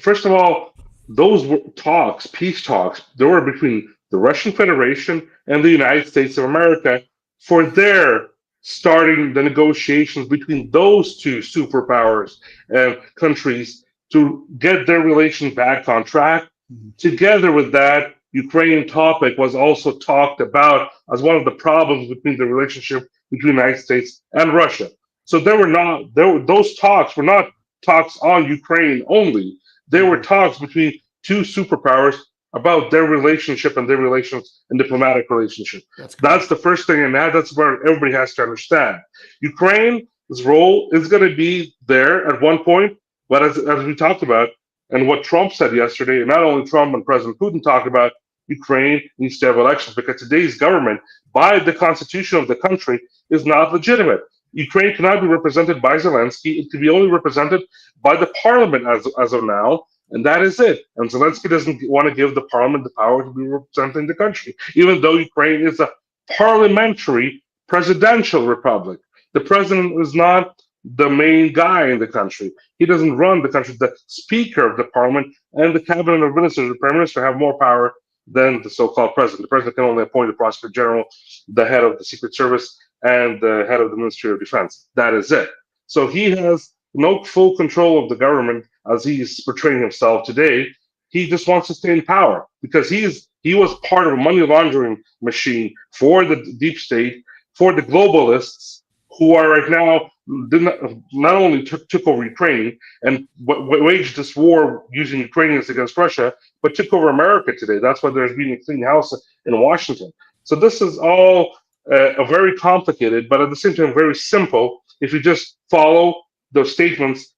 First of all, those talks, peace talks, they were between the Russian Federation and the United States of America for their starting the negotiations between those two superpowers and countries to get their relations back on track. Mm-hmm. Together with that, Ukrainian topic was also talked about as one of the problems between the relationship between the United States and Russia. So those talks were not talks on Ukraine only. They were talks between two superpowers about their relationship and their relations and diplomatic relationship. That's the first thing, and that's where everybody has to understand. Ukraine's role is going to be there at one point, but as we talked about, and what Trump said yesterday, not only Trump and President Putin talked about, Ukraine needs to have elections because today's government, by the constitution of the country, is not legitimate. Ukraine cannot be represented by Zelensky. It can be only represented by the parliament as of now, and that is it. And Zelensky doesn't want to give the parliament the power to be representing the country, even though Ukraine is a parliamentary presidential republic. The president is not the main guy in the country. He doesn't run the country. The speaker of the parliament and the cabinet of ministers, the prime minister, have more power than the so-called president. The president can only appoint the prosecutor general, the head of the Secret Service, and the head of the Ministry of Defense. That is it. So he has no full control of the government as he's portraying himself today. He just wants to stay in power because he was part of a money laundering machine for the deep state, for the globalists who are right now not only took over Ukraine and waged this war using Ukrainians against Russia, but took over America today. That's why there's been a clean house in Washington. So this is all very complicated, but at the same time very simple if you just follow those statements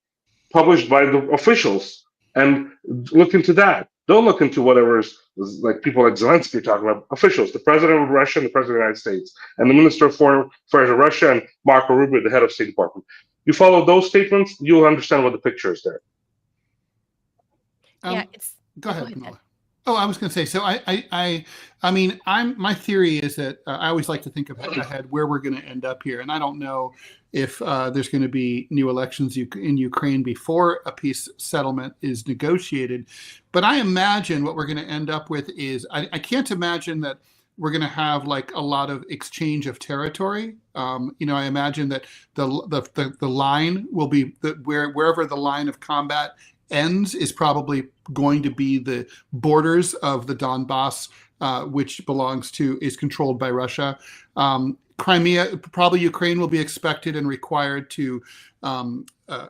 published by the officials and look into that. Don't look into whatever is like people like Zelensky are talking about. Officials, the president of Russia and the president of the United States, and the minister of foreign affairs of Russia and Marco Rubio, the head of State Department. You follow those statements, you'll understand what the picture is there. Go ahead, Camilla. Oh, I was going to say. So I mean, my theory is that I always like to think ahead where we're going to end up here, and I don't know if there's going to be new elections in Ukraine before a peace settlement is negotiated. But I imagine what we're going to end up with is I can't imagine that we're going to have like a lot of exchange of territory. I imagine that the line will be wherever the line of combat ends is probably going to be the borders of the Donbass, which is controlled by Russia. Crimea, probably Ukraine will be expected and required to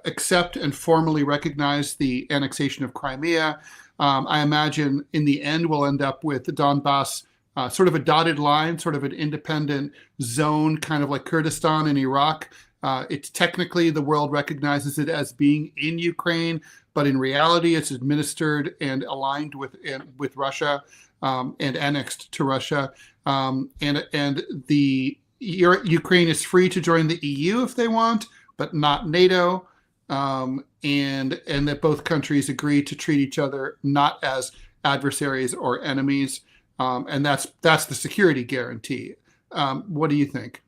accept and formally recognize the annexation of Crimea. I imagine in the end we'll end up with the Donbass sort of a dotted line, sort of an independent zone, kind of like Kurdistan in Iraq. It's technically the world recognizes it as being in Ukraine, but in reality it's administered and aligned with Russia and annexed to Russia. And Ukraine is free to join the EU if they want, but not NATO. And that both countries agree to treat each other not as adversaries or enemies. And that's the security guarantee. What do you think?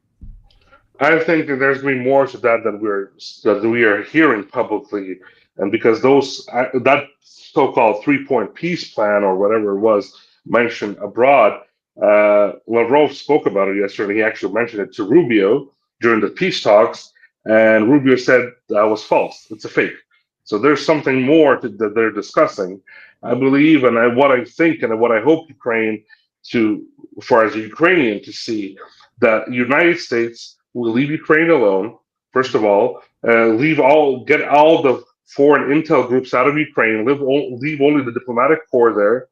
I think that there's going to be more to that that we are hearing publicly, and because that so-called 3-point peace plan or whatever it was mentioned abroad, Lavrov spoke about it yesterday. He actually mentioned it to Rubio during the peace talks, and Rubio said that was false. It's a fake. So there's something more that they're discussing. I believe, and what I think, and what I hope Ukraine as a Ukrainian to see that the United States will leave Ukraine alone. First of all, get all the foreign intel groups out of Ukraine. Leave only the diplomatic corps there.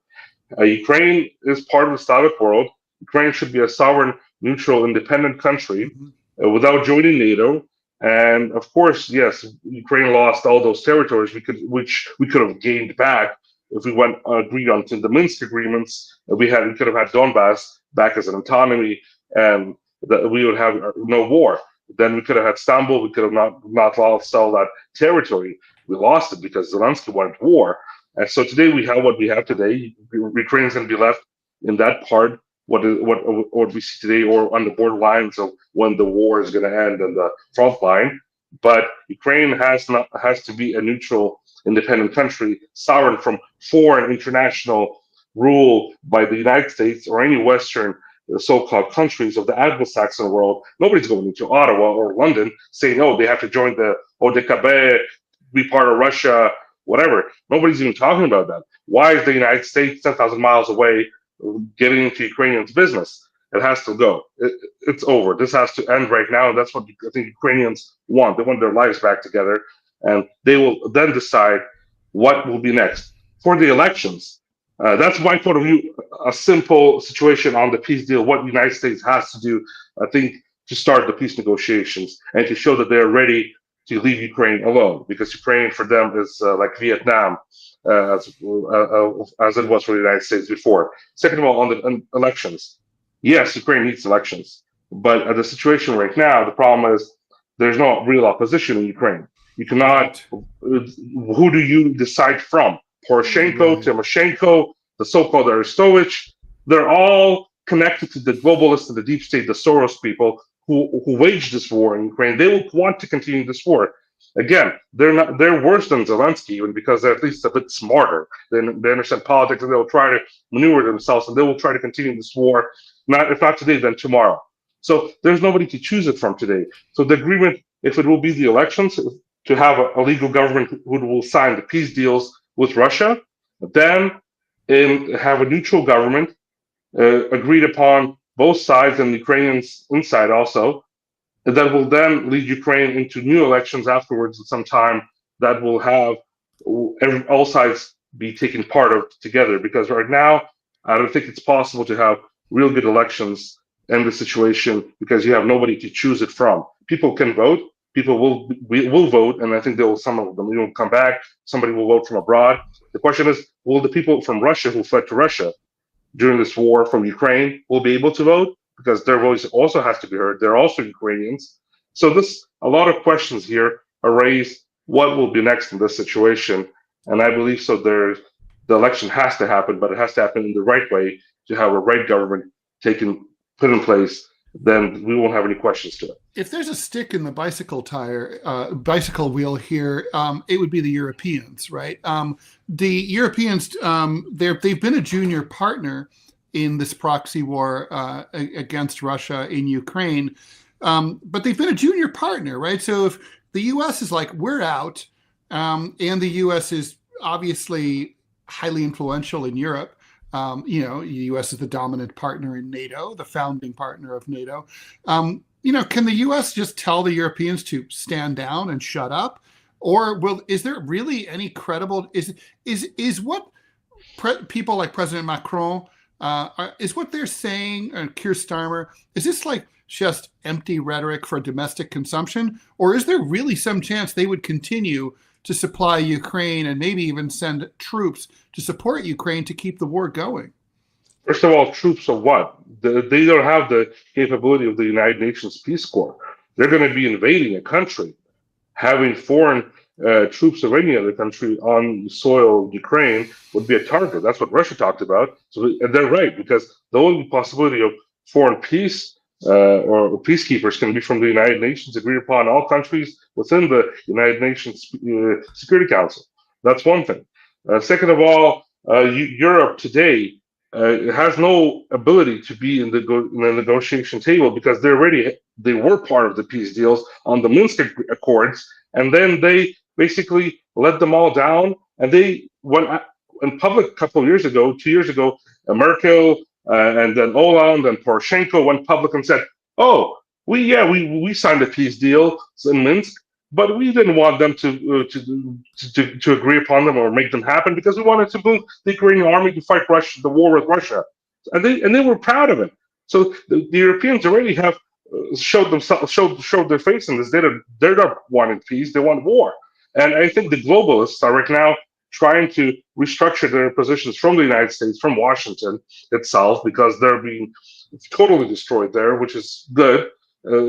Ukraine is part of the Slavic world. Ukraine should be a sovereign neutral, independent country without joining NATO. And of course, yes, Ukraine lost all those territories which we could have gained back if we went agreed on to the Minsk agreements. We could have had Donbass back as an autonomy, and that we would have no war. Then we could have had Istanbul. We could have not lost all that territory. We lost it because Zelensky wanted war. And so today we have what we have today. Ukraine's going to be left in that part, what we see today, or on the borderlines of when the war is going to end and the front line. But Ukraine has to be a neutral, independent country, sovereign from foreign international rule by the United States or any Western so-called countries of the Anglo-Saxon world. Nobody's going into Ottawa or London saying, "Oh, they have to join the ODKB, be part of Russia." Whatever. Nobody's even talking about that. Why is the United States 10,000 miles away getting into Ukrainians' business? It has to go. It's over. This has to end right now. And that's what I think Ukrainians want. They want their lives back together. And they will then decide what will be next. For the elections, that's my point of view, a simple situation on the peace deal, what the United States has to do, I think, to start the peace negotiations and to show that they're ready to leave Ukraine alone, because Ukraine for them is like Vietnam, as it was for the United States before. Second of all, on the elections, yes, Ukraine needs elections, but the situation right now, the problem is there's no real opposition in Ukraine. You cannot. Who do you decide from? Poroshenko, Tymoshenko, the so-called Arestovich, they're all connected to the globalists and the deep state, the Soros people who waged this war in Ukraine. They will want to continue this war. Again, they're worse than Zelensky, even because they're at least a bit smarter. They understand politics, and they'll try to maneuver themselves, and they will try to continue this war, if not today, then tomorrow. So there's nobody to choose it from today. So the agreement, if it will be the elections, to have a legal government who will sign the peace deals with Russia, then have a neutral government agreed upon both sides and the Ukrainians inside also, that will then lead Ukraine into new elections afterwards at some time that will have all sides be taken part of together. Because right now, I don't think it's possible to have real good elections in this situation because you have nobody to choose it from. People can vote. People will vote, and I think some of them will come back. Somebody will vote from abroad. The question is, will the people from Russia who fled to Russia during this war from Ukraine will be able to vote? Because their voice also has to be heard. They're also Ukrainians. So a lot of questions here are raised. What will be next in this situation? And I believe so. The election has to happen, but it has to happen in the right way to have a right government put in place. Then we won't have any questions to it. If there's a stick in the bicycle wheel here, it would be the Europeans, right? The Europeans, they've been a junior partner in this proxy war against Russia in Ukraine, but they've been a junior partner, right? So if the U.S. is like, we're out, and the U.S. is obviously highly influential in Europe, the U.S. is the dominant partner in NATO, the founding partner of NATO. Can the U.S. just tell the Europeans to stand down and shut up, or is there really any credible? Is what people like President Macron is what they're saying, and Keir Starmer? Is this like just empty rhetoric for domestic consumption, or is there really some chance they would continue to supply Ukraine and maybe even send troops to support Ukraine to keep the war going? First of all, troops of what? They don't have the capability of the United Nations Peace Corps. They're going to be invading a country. Having foreign troops of any other country on soil Ukraine would be a target. That's what Russia talked about. So they're right, because the only possibility of foreign peace or peacekeepers can be from the United Nations, agreed upon all countries within the United Nations Security Council. That's one thing. Second of all, Europe today has no ability to be in the negotiation table because they were part of the peace deals on the Minsk Accords, and then they basically let them all down. And they went in public a couple of years ago, 2 years ago, Merkel and then Hollande and Poroshenko went public and said, "Oh, we signed a peace deal in Minsk, but we didn't want them to agree upon them or make them happen because we wanted to move the Ukrainian army to fight the war with Russia," and they were proud of it. So the Europeans already have showed their face in this. They're not wanting peace; they want war. And I think the globalists are right now trying to restructure their positions from the United States, from Washington itself, because they're being totally destroyed there, which is good.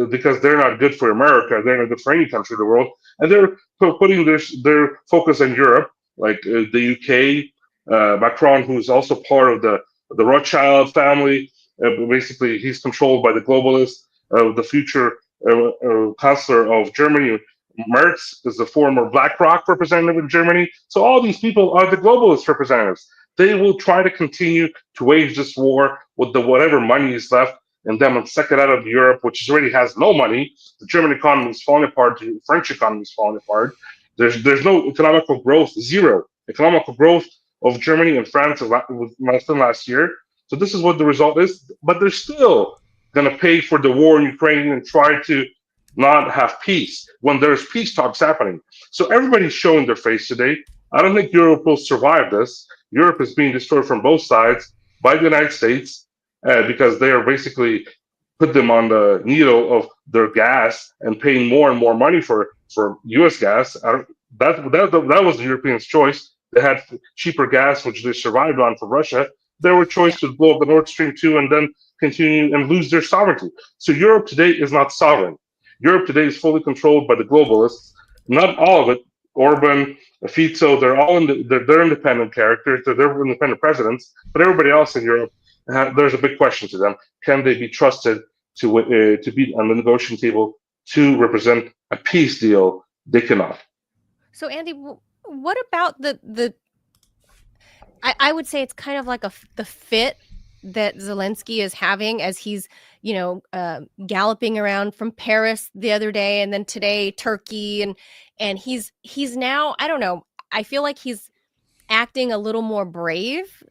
Because they're not good for America, they're not good for any country in the world, and they're putting their focus on Europe, like the UK, Macron, who's also part of the Rothschild family. Basically, he's controlled by the globalists. The future chancellor of Germany, Merz, is the former BlackRock representative in Germany. So all these people are the globalist representatives. They will try to continue to wage this war with whatever money is left and then suck it out of Europe, which already has no money. The German economy is falling apart. The French economy is falling apart. There's no economical growth, zero economical growth of Germany and France less than last year. So this is what the result is. But they're still going to pay for the war in Ukraine and try to not have peace when there's peace talks happening. So everybody's showing their face today. I don't think Europe will survive this. Europe is being destroyed from both sides by the United States because they are basically put them on the needle of their gas and paying more and more money for U.S. gas. That was the Europeans' choice. They had cheaper gas, which they survived on from Russia. They were choice to blow up the Nord Stream 2 and then continue and lose their sovereignty. So Europe today is not sovereign. Europe today is fully controlled by the globalists. Not all of it. Orban, Fico, they're all they're independent characters. They're independent presidents. But everybody else in Europe, there's a big question to them: can they be trusted to be on the negotiating table to represent a peace deal? They cannot. So, Andy, what about the? I would say it's kind of like the fit that Zelensky is having as he's, galloping around from Paris the other day and then today Turkey and he's now, I don't know, I feel like he's acting a little more brave.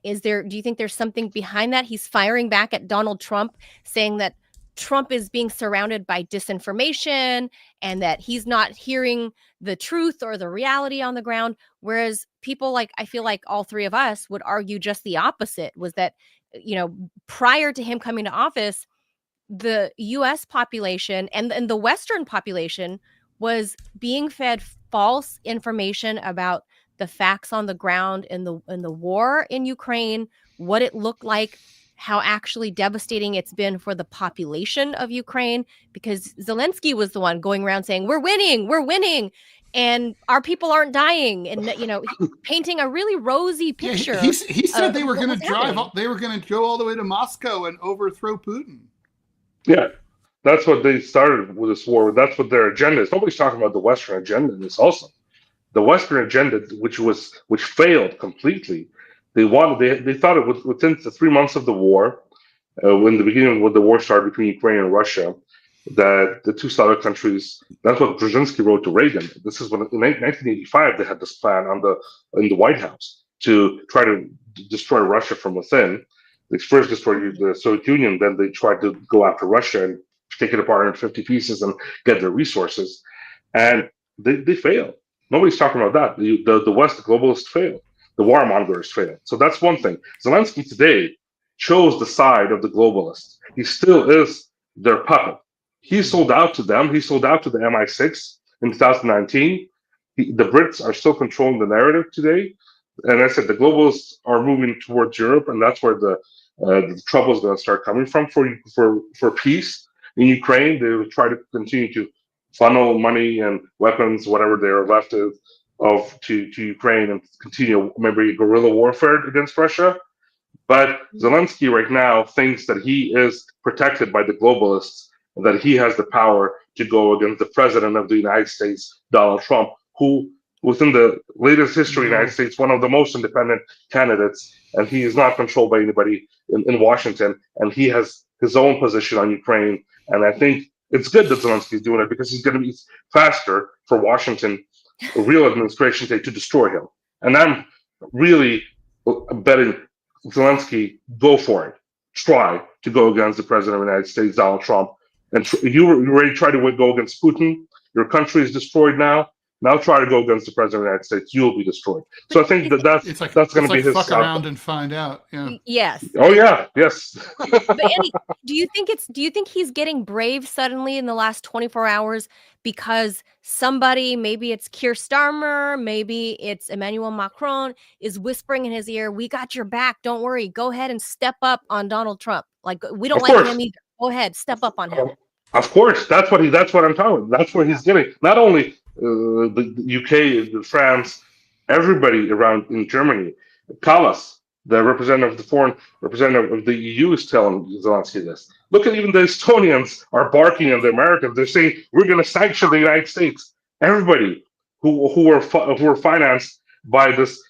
Do you think there's something behind that? He's firing back at Donald Trump, saying that Trump is being surrounded by disinformation and that he's not hearing the truth or the reality on the ground. Whereas people I feel like all three of us would argue just the opposite, was that, prior to him coming to office, the U.S. population and the Western population was being fed false information about the facts on the ground in the war in Ukraine, what it looked like, how actually devastating it's been for the population of Ukraine, because Zelensky was the one going around saying, we're winning, and our people aren't dying, and painting a really rosy picture. Yeah, he said they were going to go all the way to Moscow and overthrow Putin. Yeah, that's what they started with this war. That's what their agenda is. Nobody's talking about the Western agenda in this also. The Western agenda, which failed completely. They thought it was within the 3 months of the war, when the war started between Ukraine and Russia, that the two Slavic countries. That's what Brzezinski wrote to Reagan. This is when in 1985 they had this plan in the White House to try to destroy Russia from within. They first destroyed the Soviet Union, then they tried to go after Russia and take it apart in 50 pieces and get their resources, and they failed. Nobody's talking about that. The West, the globalists failed. The warmongers failed. So that's one thing. Zelensky today chose the side of the globalists. He still is their puppet. He sold out to them. He sold out to the MI6 in 2019. The Brits are still controlling the narrative today. And I said the globalists are moving towards Europe, and that's where the trouble is going to start coming from for peace in Ukraine. They will try to continue to funnel money and weapons, whatever they are left to Ukraine, and continue maybe guerrilla warfare against Russia. But Zelensky right now thinks that he is protected by the globalists, and that he has the power to go against the president of the United States, Donald Trump, who, within the latest history of the United States, one of the most independent candidates, and he is not controlled by anybody in Washington, and he has his own position on Ukraine. And I think it's good that Zelensky is doing it, because he's going to be faster for Washington, a real administration, to destroy him. And I'm really betting Zelensky, go for it. Try to go against the president of the United States, Donald Trump. And you already tried to go against Putin. Your country is destroyed now. Now try to go against the president of the United States, you will be destroyed. So I think It's like that's going to be his. fuck around and find out. Yeah. Yes. Oh yeah, yes. But Andy, do you think he's getting brave suddenly in the last 24 hours because somebody, maybe it's Keir Starmer, maybe it's Emmanuel Macron, is whispering in his ear, "We got your back. Don't worry. Go ahead and step up on Donald Trump. Like, we don't Of like course. him either. Go ahead, step up on him." Of course, that's what I'm talking about. That's where he's getting. Not only the UK, France, everybody around in Germany. Kallas, the representative, the foreign representative of the EU, is telling Zelensky this. Look at even the Estonians are barking at the Americans. They're saying we're going to sanction the United States. Everybody who are financed by this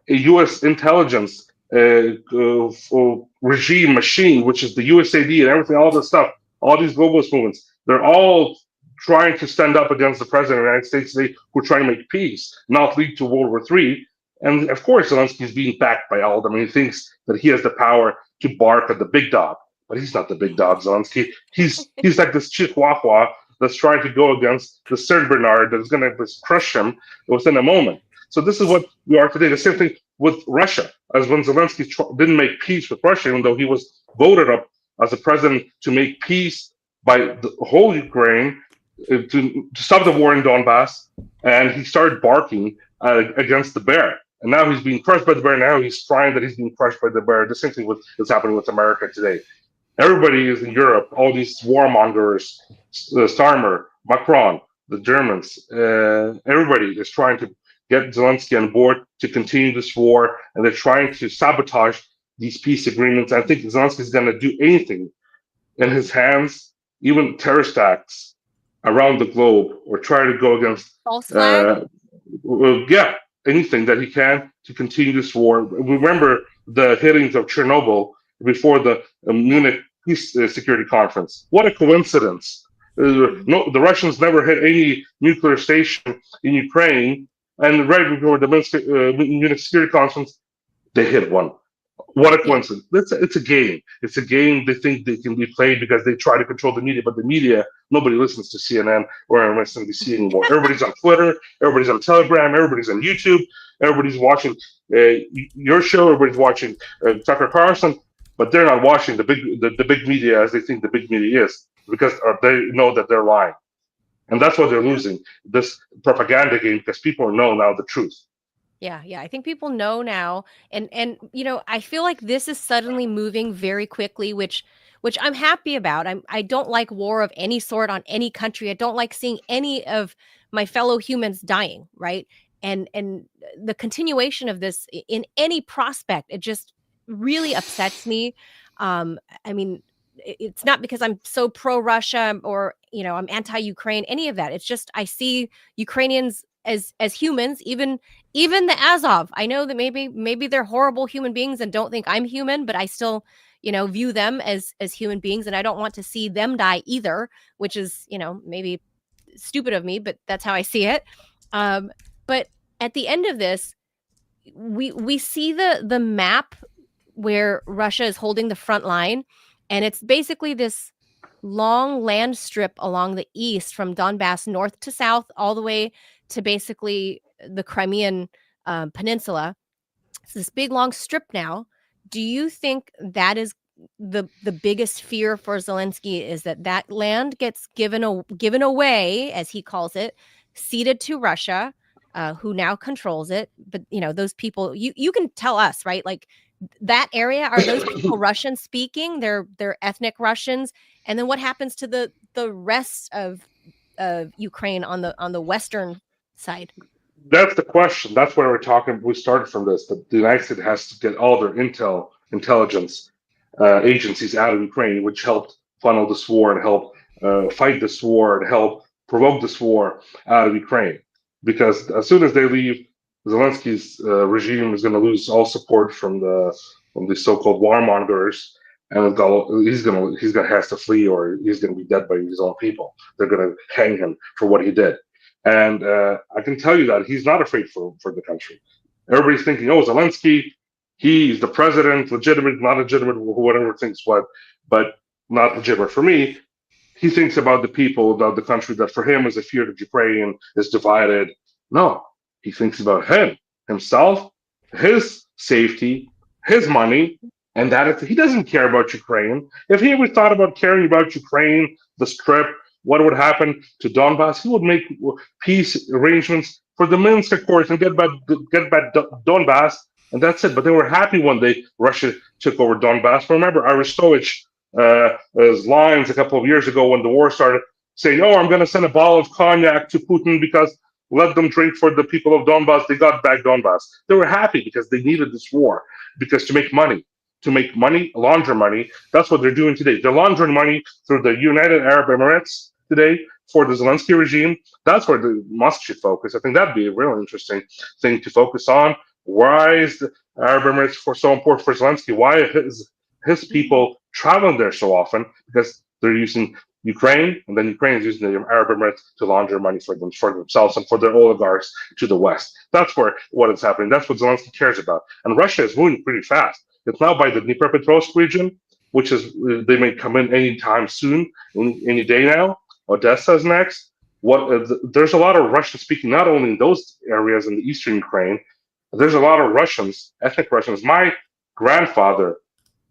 U.S. intelligence regime machine, which is the USAID and everything, all this stuff. All these globalist movements, they're all trying to stand up against the president of the United States today, who are trying to make peace, not lead to World War III. And of course, Zelensky is being backed by all of them. And he thinks that he has the power to bark at the big dog, but he's not the big dog, Zelensky. He's like this Chihuahua that's trying to go against the Saint Bernard that is going to crush him within a moment. So this is what we are today. The same thing with Russia, as when Zelensky didn't make peace with Russia, even though he was voted up as a president to make peace by the whole Ukraine, to stop the war in Donbass, and he started barking against the bear. And now he's being crushed by the bear. Now he's crying that he's being crushed by the bear. The same thing is happening with America today. Everybody is in Europe, all these warmongers, Starmer, Macron, the Germans, everybody is trying to get Zelensky on board to continue this war, and they're trying to sabotage these peace agreements. I think Zelensky is going to do anything in his hands, even terrorist acts around the globe, or try to go against false flag. Anything that he can to continue this war. Remember the hittings of Chernobyl before the Munich Peace Security Conference. What a coincidence! No, the Russians never hit any nuclear station in Ukraine, and right before the Munich Security Conference, they hit one. What a coincidence. It's a game. It's a game they think they can be played because they try to control the media, but the media, nobody listens to CNN or MSNBC anymore. Everybody's on Twitter, everybody's on Telegram, everybody's on YouTube, everybody's watching your show, everybody's watching Tucker Carlson, but they're not watching the big media as they think the big media is, because they know that they're lying. And that's why they're losing this propaganda game, because people know now the truth. Yeah, I think people know now, and I feel like this is suddenly moving very quickly, which I'm happy about. I don't like war of any sort on any country. I don't like seeing any of my fellow humans dying, right? And the continuation of this in any prospect, it just really upsets me. I mean, it's not because I'm so pro-Russia or I'm anti-Ukraine, any of that. It's just I see Ukrainians as humans, even the Azov. I know that maybe they're horrible human beings and don't think I'm human, but I still view them as human beings, and I don't want to see them die either, which is maybe stupid of me, but that's how I see it. But at the end of this, we see the map where Russia is holding the front line, and it's basically this long land strip along the east from Donbass north to south, all the way to basically the Crimean Peninsula. It's this big long strip now. Do you think that is the biggest fear for Zelensky, is that land gets given away, as he calls it, ceded to Russia, who now controls it? But those people, you can tell us, right? Like, that area, are those people Russian speaking? They're ethnic Russians. And then what happens to the rest of Ukraine on the western side? That's the question. That's where we started from this. That the United States has to get all their intelligence agencies out of Ukraine, which helped funnel this war and help fight this war and help provoke this war out of Ukraine. Because as soon as they leave, Zelensky's regime is going to lose all support from the so-called warmongers, and he's going to have to flee, or he's going to be dead by his own people. They're going to hang him for what he did. And I can tell you that he's not afraid for the country. Everybody's thinking, oh, Zelensky, he's the president, legitimate, not legitimate, whatever thinks what, but not legitimate. For me, he thinks about the people, about the country, that for him is a fear that Ukraine is divided, No, he thinks about himself, his safety, his money, and he doesn't care about Ukraine. If he ever thought about caring about Ukraine, the Strip, what would happen to Donbass, he would make peace arrangements for the Minsk Accords and get back Donbass, and that's it. But they were happy when Russia took over Donbass. Remember Arestovich, his lines a couple of years ago when the war started, saying, "Oh, I'm going to send a bottle of cognac to Putin because let them drink for the people of Donbass. They got back Donbass." They were happy because they needed this war, because to make money, launder money. That's what they're doing today. They're laundering money through the United Arab Emirates today for the Zelensky regime. That's where the Musk should focus. I think that'd be a real interesting thing to focus on. Why is the Arab Emirates so important for Zelensky? Why is his people traveling there so often? Because they're using Ukraine, and then Ukraine is using the Arab Emirates to launder money for themselves and for their oligarchs to the West. That's what is happening. That's what Zelensky cares about. And Russia is moving pretty fast. It's now by the Dnipropetrovsk region, which is they may come in any time soon, any day now. Odessa is next. There's a lot of Russian speaking, not only in those areas in the eastern Ukraine. There's a lot of Russians, ethnic Russians. My grandfather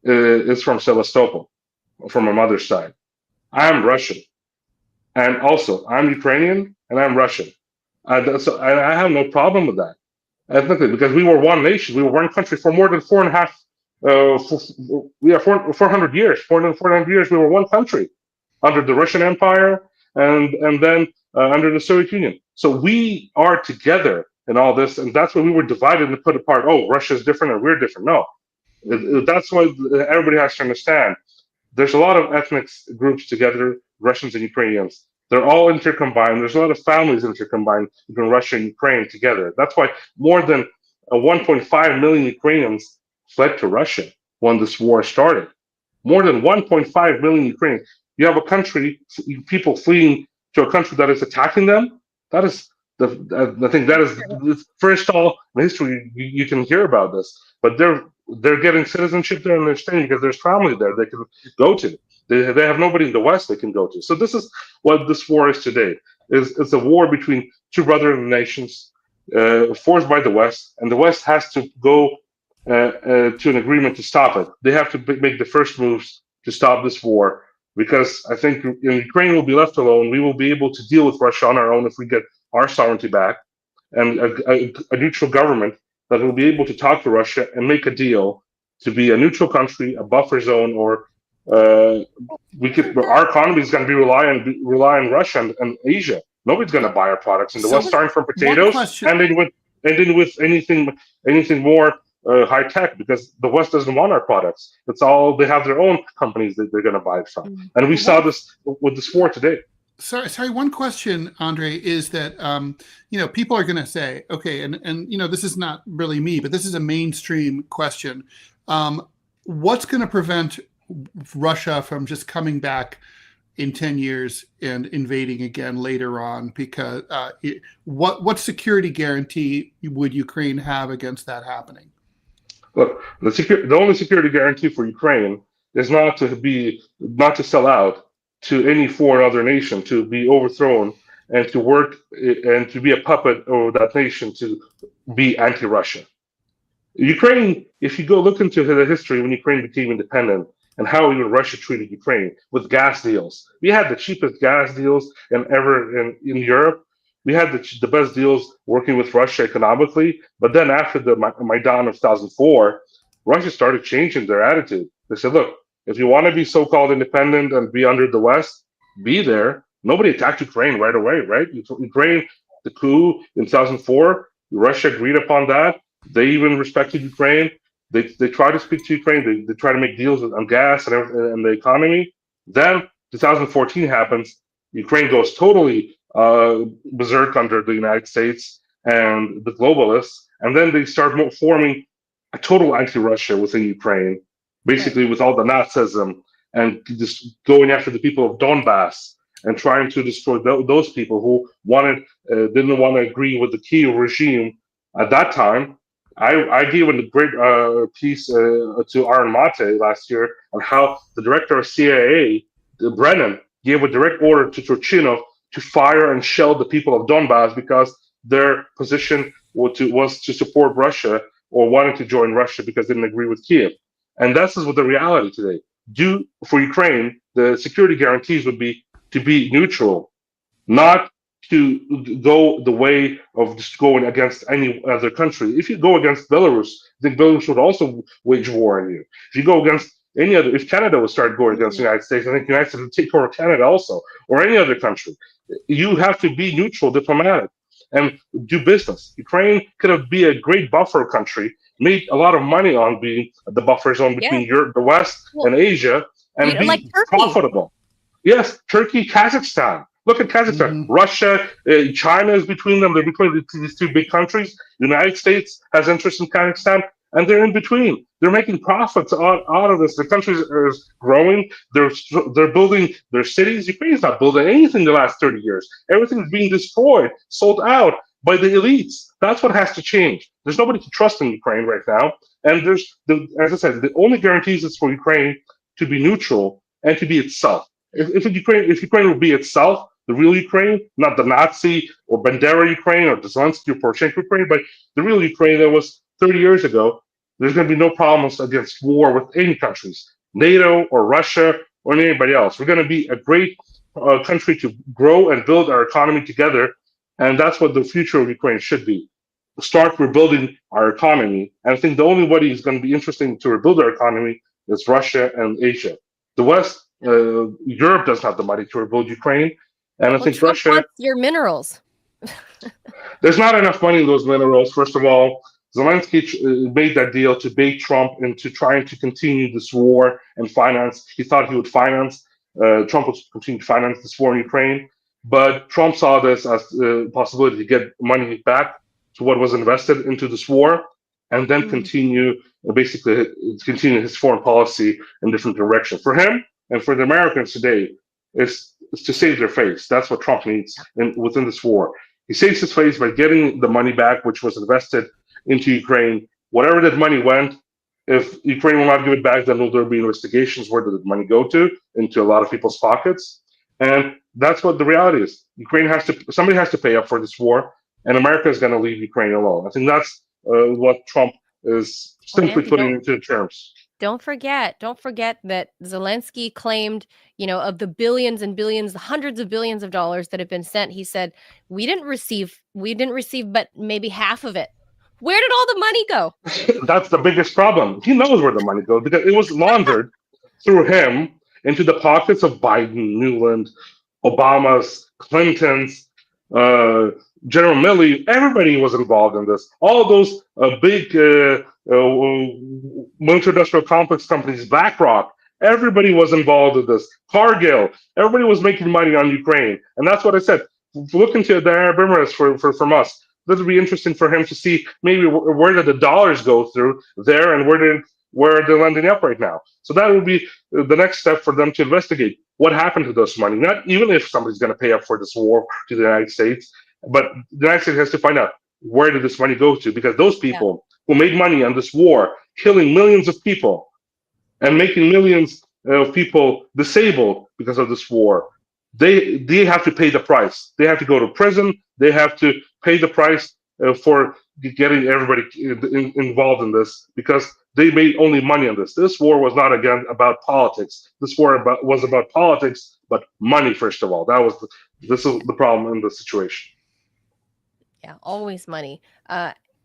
is from Sevastopol, from my mother's side. I'm Russian, and also I'm Ukrainian and I'm Russian. So I have no problem with that ethnically, because we were one nation, we were one country for more than 400 years. More than 400 years, we were one country under the Russian Empire and then under the Soviet Union. So we are together in all this, and that's why we were divided and put apart. Oh, Russia's different and we're different. No, that's what everybody has to understand. There's a lot of ethnic groups together, Russians and Ukrainians. They're all intercombined. There's a lot of families intercombined between Russia and Ukraine together. That's why more than 1.5 million Ukrainians fled to Russia when this war started. More than 1.5 million Ukrainians. You have a country, people fleeing to a country that is attacking them. That is, I think that is the first all in history you can hear about this. But they're getting citizenship there and they're staying because there's family there they can go to. They have nobody in the West they can go to. So this is what this war is today. It's a war between two brotherly nations forced by the West, and the West has to go to an agreement to stop it. They have to make the first moves to stop this war, because I think Ukraine will be left alone. We will be able to deal with Russia on our own if we get our sovereignty back, and a neutral government that will be able to talk to Russia and make a deal to be a neutral country, a buffer zone, or our economy is going to be rely on Russia and Asia. Nobody's going to buy our products in the West, starting from potatoes, ending with anything more high tech, because the West doesn't want our products. It's all, they have their own companies that they're going to buy it from, and we saw this with this war today. Sorry. One question, Andre, is that people are going to say, okay, and this is not really me, but this is a mainstream question. What's going to prevent Russia from just coming back in 10 years and invading again later on? Because what security guarantee would Ukraine have against that happening? Look, the only security guarantee for Ukraine is not to sell out to any foreign other nation, to be overthrown and to work and to be a puppet of that nation, to be anti-Russia. Ukraine, if you go look into the history when Ukraine became independent and how even Russia treated Ukraine with gas deals. We had the cheapest gas deals in Europe. We had the best deals working with Russia economically. But then after the Maidan of 2004, Russia started changing their attitude. They said, look, if you want to be so-called independent and be under the West, be there. Nobody attacked Ukraine right away, right? Ukraine, the coup in 2004, Russia agreed upon that. They even respected Ukraine. They try to speak to Ukraine. They try to make deals on gas and the economy. Then 2014 happens. Ukraine goes totally berserk under the United States and the globalists. And then they start forming a total anti-Russia within Ukraine, basically with all the Nazism and just going after the people of Donbass and trying to destroy those people who didn't want to agree with the Kyiv regime at that time. I gave a great piece to Aaron Mate last year on how the director of CIA, Brennan, gave a direct order to Turchinov to fire and shell the people of Donbass because their position was to support Russia or wanted to join Russia because they didn't agree with Kiev. And that's what the reality today. For Ukraine, the security guarantees would be to be neutral, not to go the way of just going against any other country. If you go against Belarus, I think Belarus would also wage war on you. If you go against any other, if Canada would start going against the United States, I think the United States would take over Canada also, or any other country. You have to be neutral, diplomatic, and do business. Ukraine could have been a great buffer country, made a lot of money on being the buffer zone between Europe, the West, and Asia, and be like profitable. Yes, Turkey, Kazakhstan. Look at Kazakhstan. Russia, China is between them. They're between these two big countries. The United States has interest in Kazakhstan, and they're in between. They're making profits out of this. The country is growing. They're building their cities. Ukraine's not building anything the last 30 years. Everything's being destroyed, sold out by the elites. That's what has to change. There's nobody to trust in Ukraine right now. And as I said, the only guarantees is for Ukraine to be neutral and to be itself. If Ukraine will be itself, the real Ukraine, not the Nazi or Bandera Ukraine or the Zelensky or Poroshenko Ukraine, but the real Ukraine that was 30 years ago, there's going to be no problems against war with any countries, NATO or Russia or anybody else. We're going to be a great country to grow and build our economy together. And that's what the future of Ukraine should be. Start rebuilding our economy. And I think the only way is going to be interesting to rebuild our economy is Russia and Asia. The West, Europe doesn't have the money to rebuild Ukraine. And I think Trump Russia wants your minerals. There's not enough money in those minerals. First of all, Zelensky made that deal to bait Trump into trying to continue this war and finance. He thought he would Trump would continue to finance this war in Ukraine. But Trump saw this as a possibility to get money back to what was invested into this war and then continue his foreign policy in different directions. For him and for the Americans today, is to save their face. That's what Trump needs within this war. He saves his face by getting the money back, which was invested into Ukraine. Whatever that money went, if Ukraine will not give it back, then there'll be investigations. Where did the money go to? Into a lot of people's pockets. And that's what the reality is. Somebody has to pay up for this war, and America is going to leave Ukraine alone. I think that's what Trump is simply putting into terms. Don't forget that Zelensky claimed, of the billions and billions, the hundreds of billions of dollars that have been sent, he said, we didn't receive but maybe half of it. Where did all the money go? That's the biggest problem. He knows where the money goes because it was laundered through him into the pockets of Biden, Newland, Obama's, Clinton's, General Milley. Everybody was involved in this. All those big military-industrial complex companies, BlackRock, everybody was involved in this. Cargill, everybody was making money on Ukraine. And that's what I said. Look into the Arab Emirates from us. This would be interesting for him to see maybe where did the dollars go through there and where they're landing up right now. So that would be the next step for them to investigate what happened to this money. Not even if somebody's going to pay up for this war to the United States, but the United States has to find out where did this money go to, because those people who made money on this war, killing millions of people and making millions of people disabled because of this war, they have to pay the price. They have to go to prison. They have to pay the price for getting everybody involved in this, because they made only money on this. This war was not, again, about politics. This war was about politics, but money, first of all. This is the problem in the situation. Yeah, always money.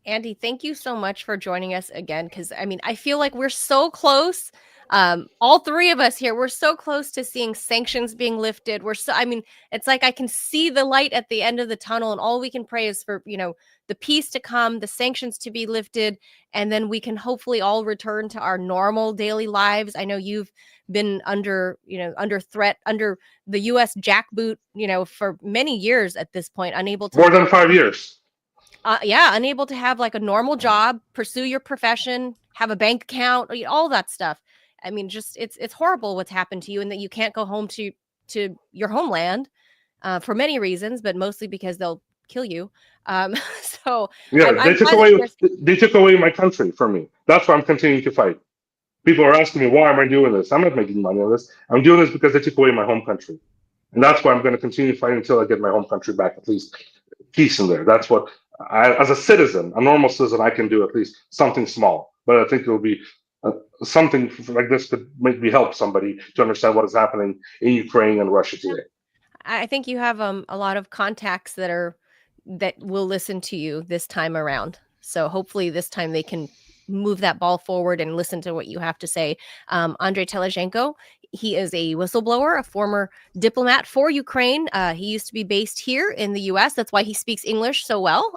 Andy, thank you so much for joining us again, because, I feel like we're so close. All three of us here, we're so close to seeing sanctions being lifted. It's like I can see the light at the end of the tunnel, and all we can pray is for, the peace to come, the sanctions to be lifted, and then we can hopefully all return to our normal daily lives. I know you've been under threat, under the U.S. jackboot, for many years at this point, unable to— More than 5 years. Unable to have like a normal job, pursue your profession, have a bank account, all that stuff. It's horrible what's happened to you, and that you can't go home to your homeland for many reasons, but mostly because they'll kill you. They took away my country from me. That's why I'm continuing to fight. People are asking me, why am I doing this? I'm not making money on this. I'm doing this because they took away my home country. And that's why I'm going to continue fighting until I get my home country back, at least peace in there. That's what, as a citizen, a normal citizen, I can do at least something small. But I think it will be something like this could maybe help somebody to understand what is happening in Ukraine and Russia today. I think you have a lot of contacts that will listen to you this time around. So hopefully this time they can move that ball forward and listen to what you have to say. Andrei Telezhenko, he is a whistleblower, a former diplomat for Ukraine. He used to be based here in the U.S. That's why he speaks English so well.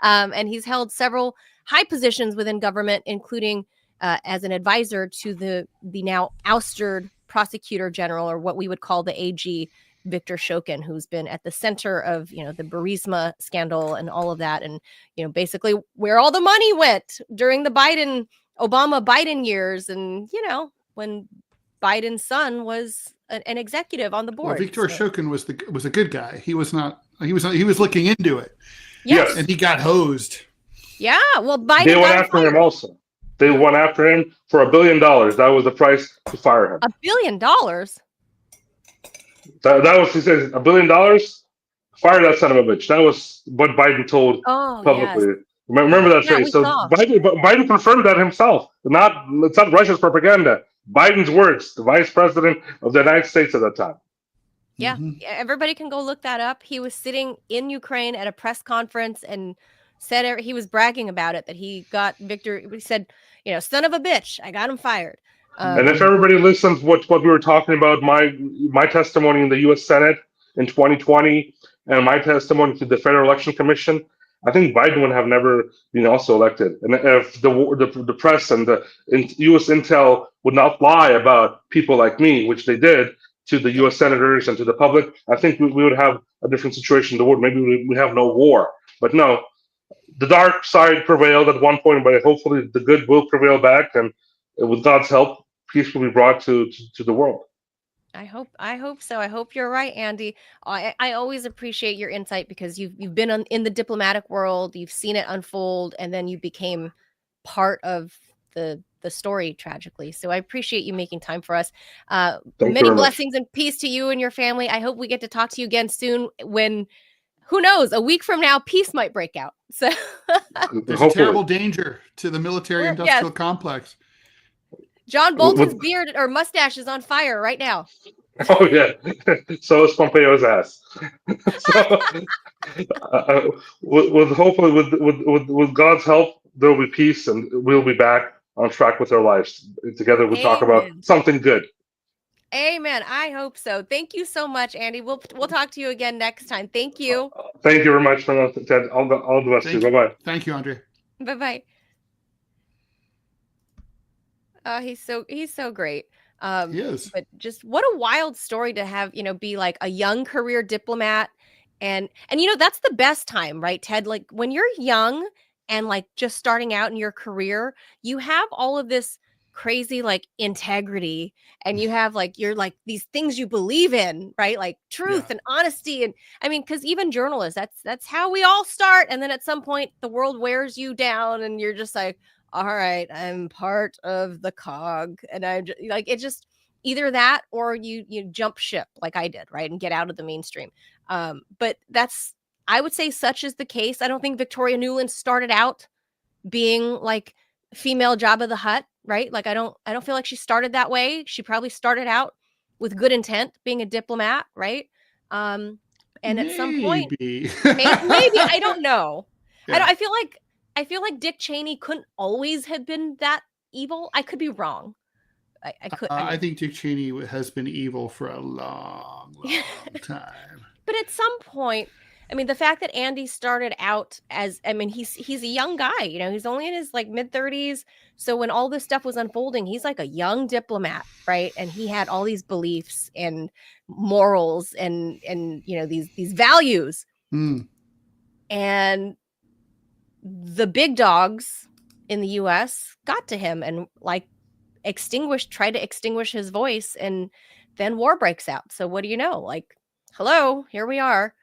And he's held several high positions within government, including as an advisor to the now ousted prosecutor general, or what we would call the AG, Viktor Shokin, who's been at the center of, the Burisma scandal and all of that. And, basically where all the money went during the Obama-Biden years. And, when Biden's son was an executive on the board. Well, Viktor Shokin was a good guy. He was looking into it. Yes. And he got hosed. Yeah. Well, Biden They went after him also. They went after him for $1 billion. That was the price to fire him. $1 billion? That was, he said, $1 billion? Fire that son of a bitch. That was what Biden told publicly. Yes. Remember that phrase. So Biden confirmed that himself. It's not Russia's propaganda. Biden's words, the vice president of the United States at that time. Yeah. Everybody can go look that up. He was sitting in Ukraine at a press conference and said he was bragging about it, that he got Victor. He said, son of a bitch, I got him fired. And if everybody listens what we were talking about, my testimony in the U.S. Senate in 2020 and my testimony to the Federal Election Commission, I think Biden would have never been also elected. And if the press and the U.S. intel would not lie about people like me, which they did, to the U.S. senators and to the public, I think we would have a different situation in the world. Maybe we have no war. But no, the dark side prevailed at one point, but hopefully the good will prevail back. And with God's help, peace will be brought to the world. I hope so. I hope you're right, Andy. I always appreciate your insight because you've been in the diplomatic world, you've seen it unfold, and then you became part of the story, tragically. So I appreciate you making time for us. Many blessings and peace to you and your family. I hope we get to talk to you again soon when, who knows, a week from now, peace might break out. So there's a terrible danger to the military-industrial complex. John Bolton's beard or mustache is on fire right now. Oh yeah, so is Pompeo's ass. So, hopefully with God's help, there will be peace, and we'll be back on track with our lives. Together, we'll talk about something good. Amen. I hope so. Thank you so much, Andy. We'll talk to you again next time. Thank you. Thank you very much, Ted. All the best to you. Bye bye. Thank you, Andre. Bye bye. He's so great. He is. But just what a wild story to have, be like a young career diplomat. And that's the best time, right, Ted? Like when you're young and like just starting out in your career, you have all of this crazy like integrity, and you have like these things you believe in, right? Like truth and honesty. And I mean, because even journalists, that's how we all start. And then at some point the world wears you down and you're just like, all right, I'm part of the cog. And I like, it's just either that or you jump ship like I did, right? And get out of the mainstream. But I would say such is the case. I don't think Victoria Nuland started out being like female Jabba the Hutt, right? Like I don't feel like she started that way. She probably started out with good intent, being a diplomat, right? And at some point, maybe I don't know. Yeah. I feel like Dick Cheney couldn't always have been that evil. I could be wrong. I think Dick Cheney has been evil for a long, long time. But at some point, I mean, the fact that Andy started out as, I mean, he's a young guy, he's only in his like mid-30s. So when all this stuff was unfolding, he's like a young diplomat, right? And he had all these beliefs and morals and these values. And the big dogs in the US got to him and like tried to extinguish his voice, and then war breaks out. So what do you know? Like, hello, here we are.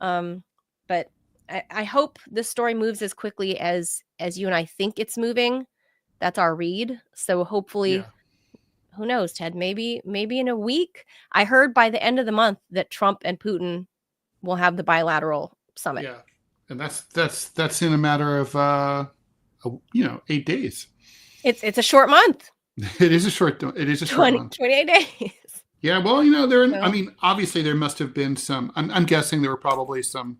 But I hope this story moves as quickly as you and I think it's moving. That's our read. So hopefully, who knows, Ted, maybe in a week. I heard by the end of the month that Trump and Putin will have the bilateral summit. Yeah, and that's in a matter of 8 days. It's a short month. It is a short month. 28 days. Yeah, well, I No. mean, obviously there must have been some. I'm guessing there were probably some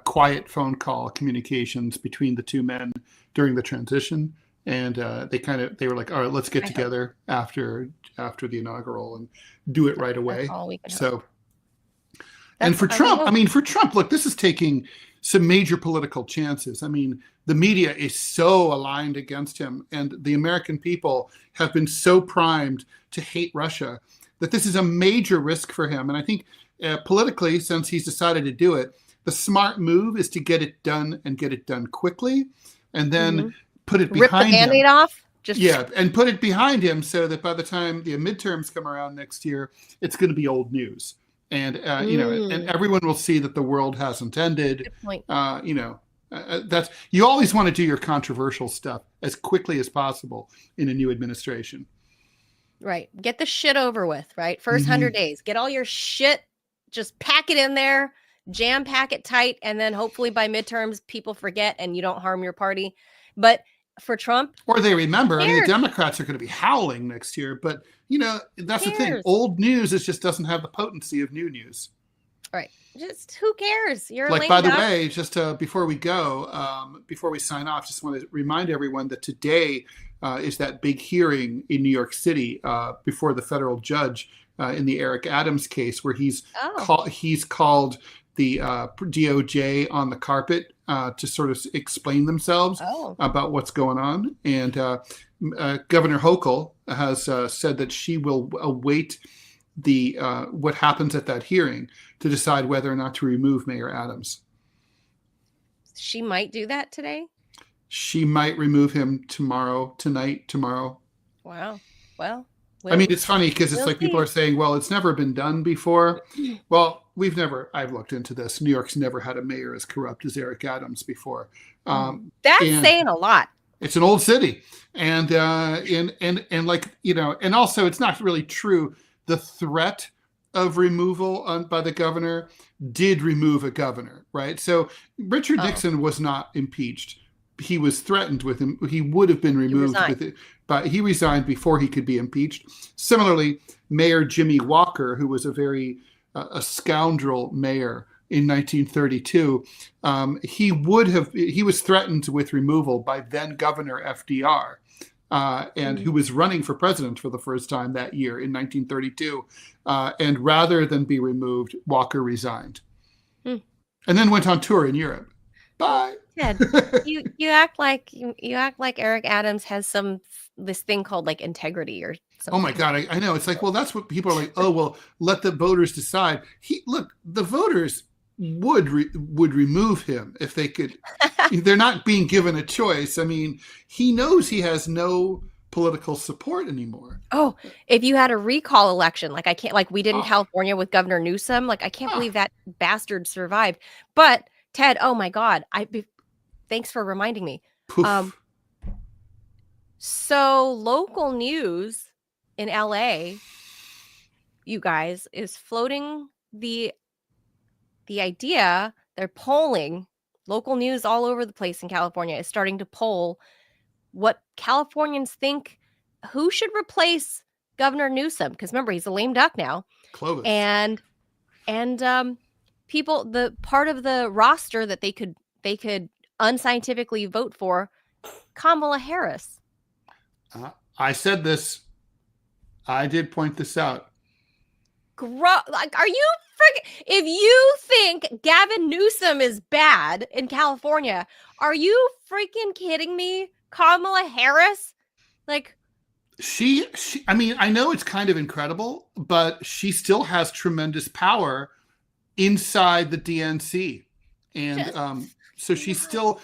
quiet phone call communications between the two men during the transition, and they were like, all right, let's get together after the inaugural and do it right away. That's all we can hope. So, and for Trump, look, this is taking some major political chances. I mean, the media is so aligned against him, and the American people have been so primed to hate Russia that this is a major risk for him. And I think politically, since he's decided to do it, the smart move is to get it done and get it done quickly, and then put it behind him. Rip the Band-Aid off? And put it behind him so that by the time the midterms come around next year, it's going to be old news. And and everyone will see that the world hasn't ended. Good point. That's, you always want to do your controversial stuff as quickly as possible in a new administration. Right. Get the shit over with, right? First 100 days. Get all your shit, just pack it in there, jam pack it tight, and then hopefully by midterms people forget and you don't harm your party. But for Trump, or they remember. I mean, the Democrats are going to be howling next year, but that's the thing. Old news just doesn't have the potency of new news. Right. Just who cares? You're like, by the way, just before we go, before we sign off, just want to remind everyone that today is that big hearing in New York City before the federal judge in the Eric Adams case, where he's called the DOJ on the carpet to sort of explain themselves about what's going on. And Governor Hochul has said that she will await the what happens at that hearing to decide whether or not to remove Mayor Adams. She might do that today. She might remove him tomorrow. Wow. Well, I mean, it's funny because it's like people are saying, well, it's never been done before. Well, I've looked into this. New York's never had a mayor as corrupt as Eric Adams before. That's saying a lot. It's an old city. And and also it's not really true. The threat of removal by the governor did remove a governor, right? So Richard Nixon was not impeached. He was threatened with him. He would have been removed but he resigned before he could be impeached. Similarly, Mayor Jimmy Walker, who was a scoundrel mayor in 1932, he was threatened with removal by then Governor FDR, and who was running for president for the first time that year in 1932. And rather than be removed, Walker resigned, and then went on tour in Europe. Bye. Ted, you act like Eric Adams has this thing called like integrity or something. Oh my God, I know. It's like, well, that's what people are like. Oh, well, let the voters decide. The voters would remove him if they could. They're not being given a choice. I mean, he knows he has no political support anymore. Oh, if you had a recall election, like we did in California with Governor Newsom, I can't believe that bastard survived. But Ted, oh my God, thanks for reminding me. So local news in LA, you guys, is floating the idea. They're polling. Local news all over the place in California is starting to poll what Californians think who should replace Governor Newsom, because remember, he's a lame duck now. Clovis. And people, the part of the roster that they could unscientifically vote for, Kamala Harris. I said this. I did point this out. Are you freaking? If you think Gavin Newsom is bad in California, are you freaking kidding me? Kamala Harris, she. I mean, I know it's kind of incredible, but she still has tremendous power inside the DNC, and so she's still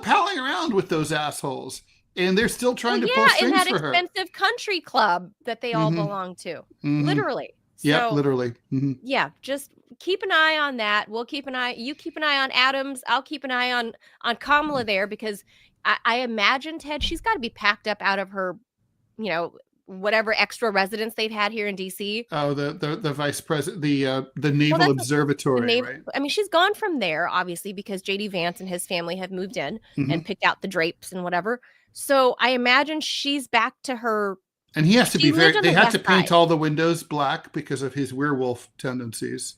palling around with those assholes. And they're still trying to pull strings for her. In that expensive country club that they all belong to. Literally. Yeah, literally. Yeah, just keep an eye on that. We'll keep an eye. You keep an eye on Adams. I'll keep an eye on Kamala there, because I imagine, Ted, she's got to be packed up out of her, whatever extra residence they've had here in DC. Oh, the vice president, the Naval Observatory, right? I mean, she's gone from there, obviously, because JD Vance and his family have moved in and picked out the drapes and whatever. So I imagine she's back to her. And he has to be they had to paint all the windows black because of his werewolf tendencies.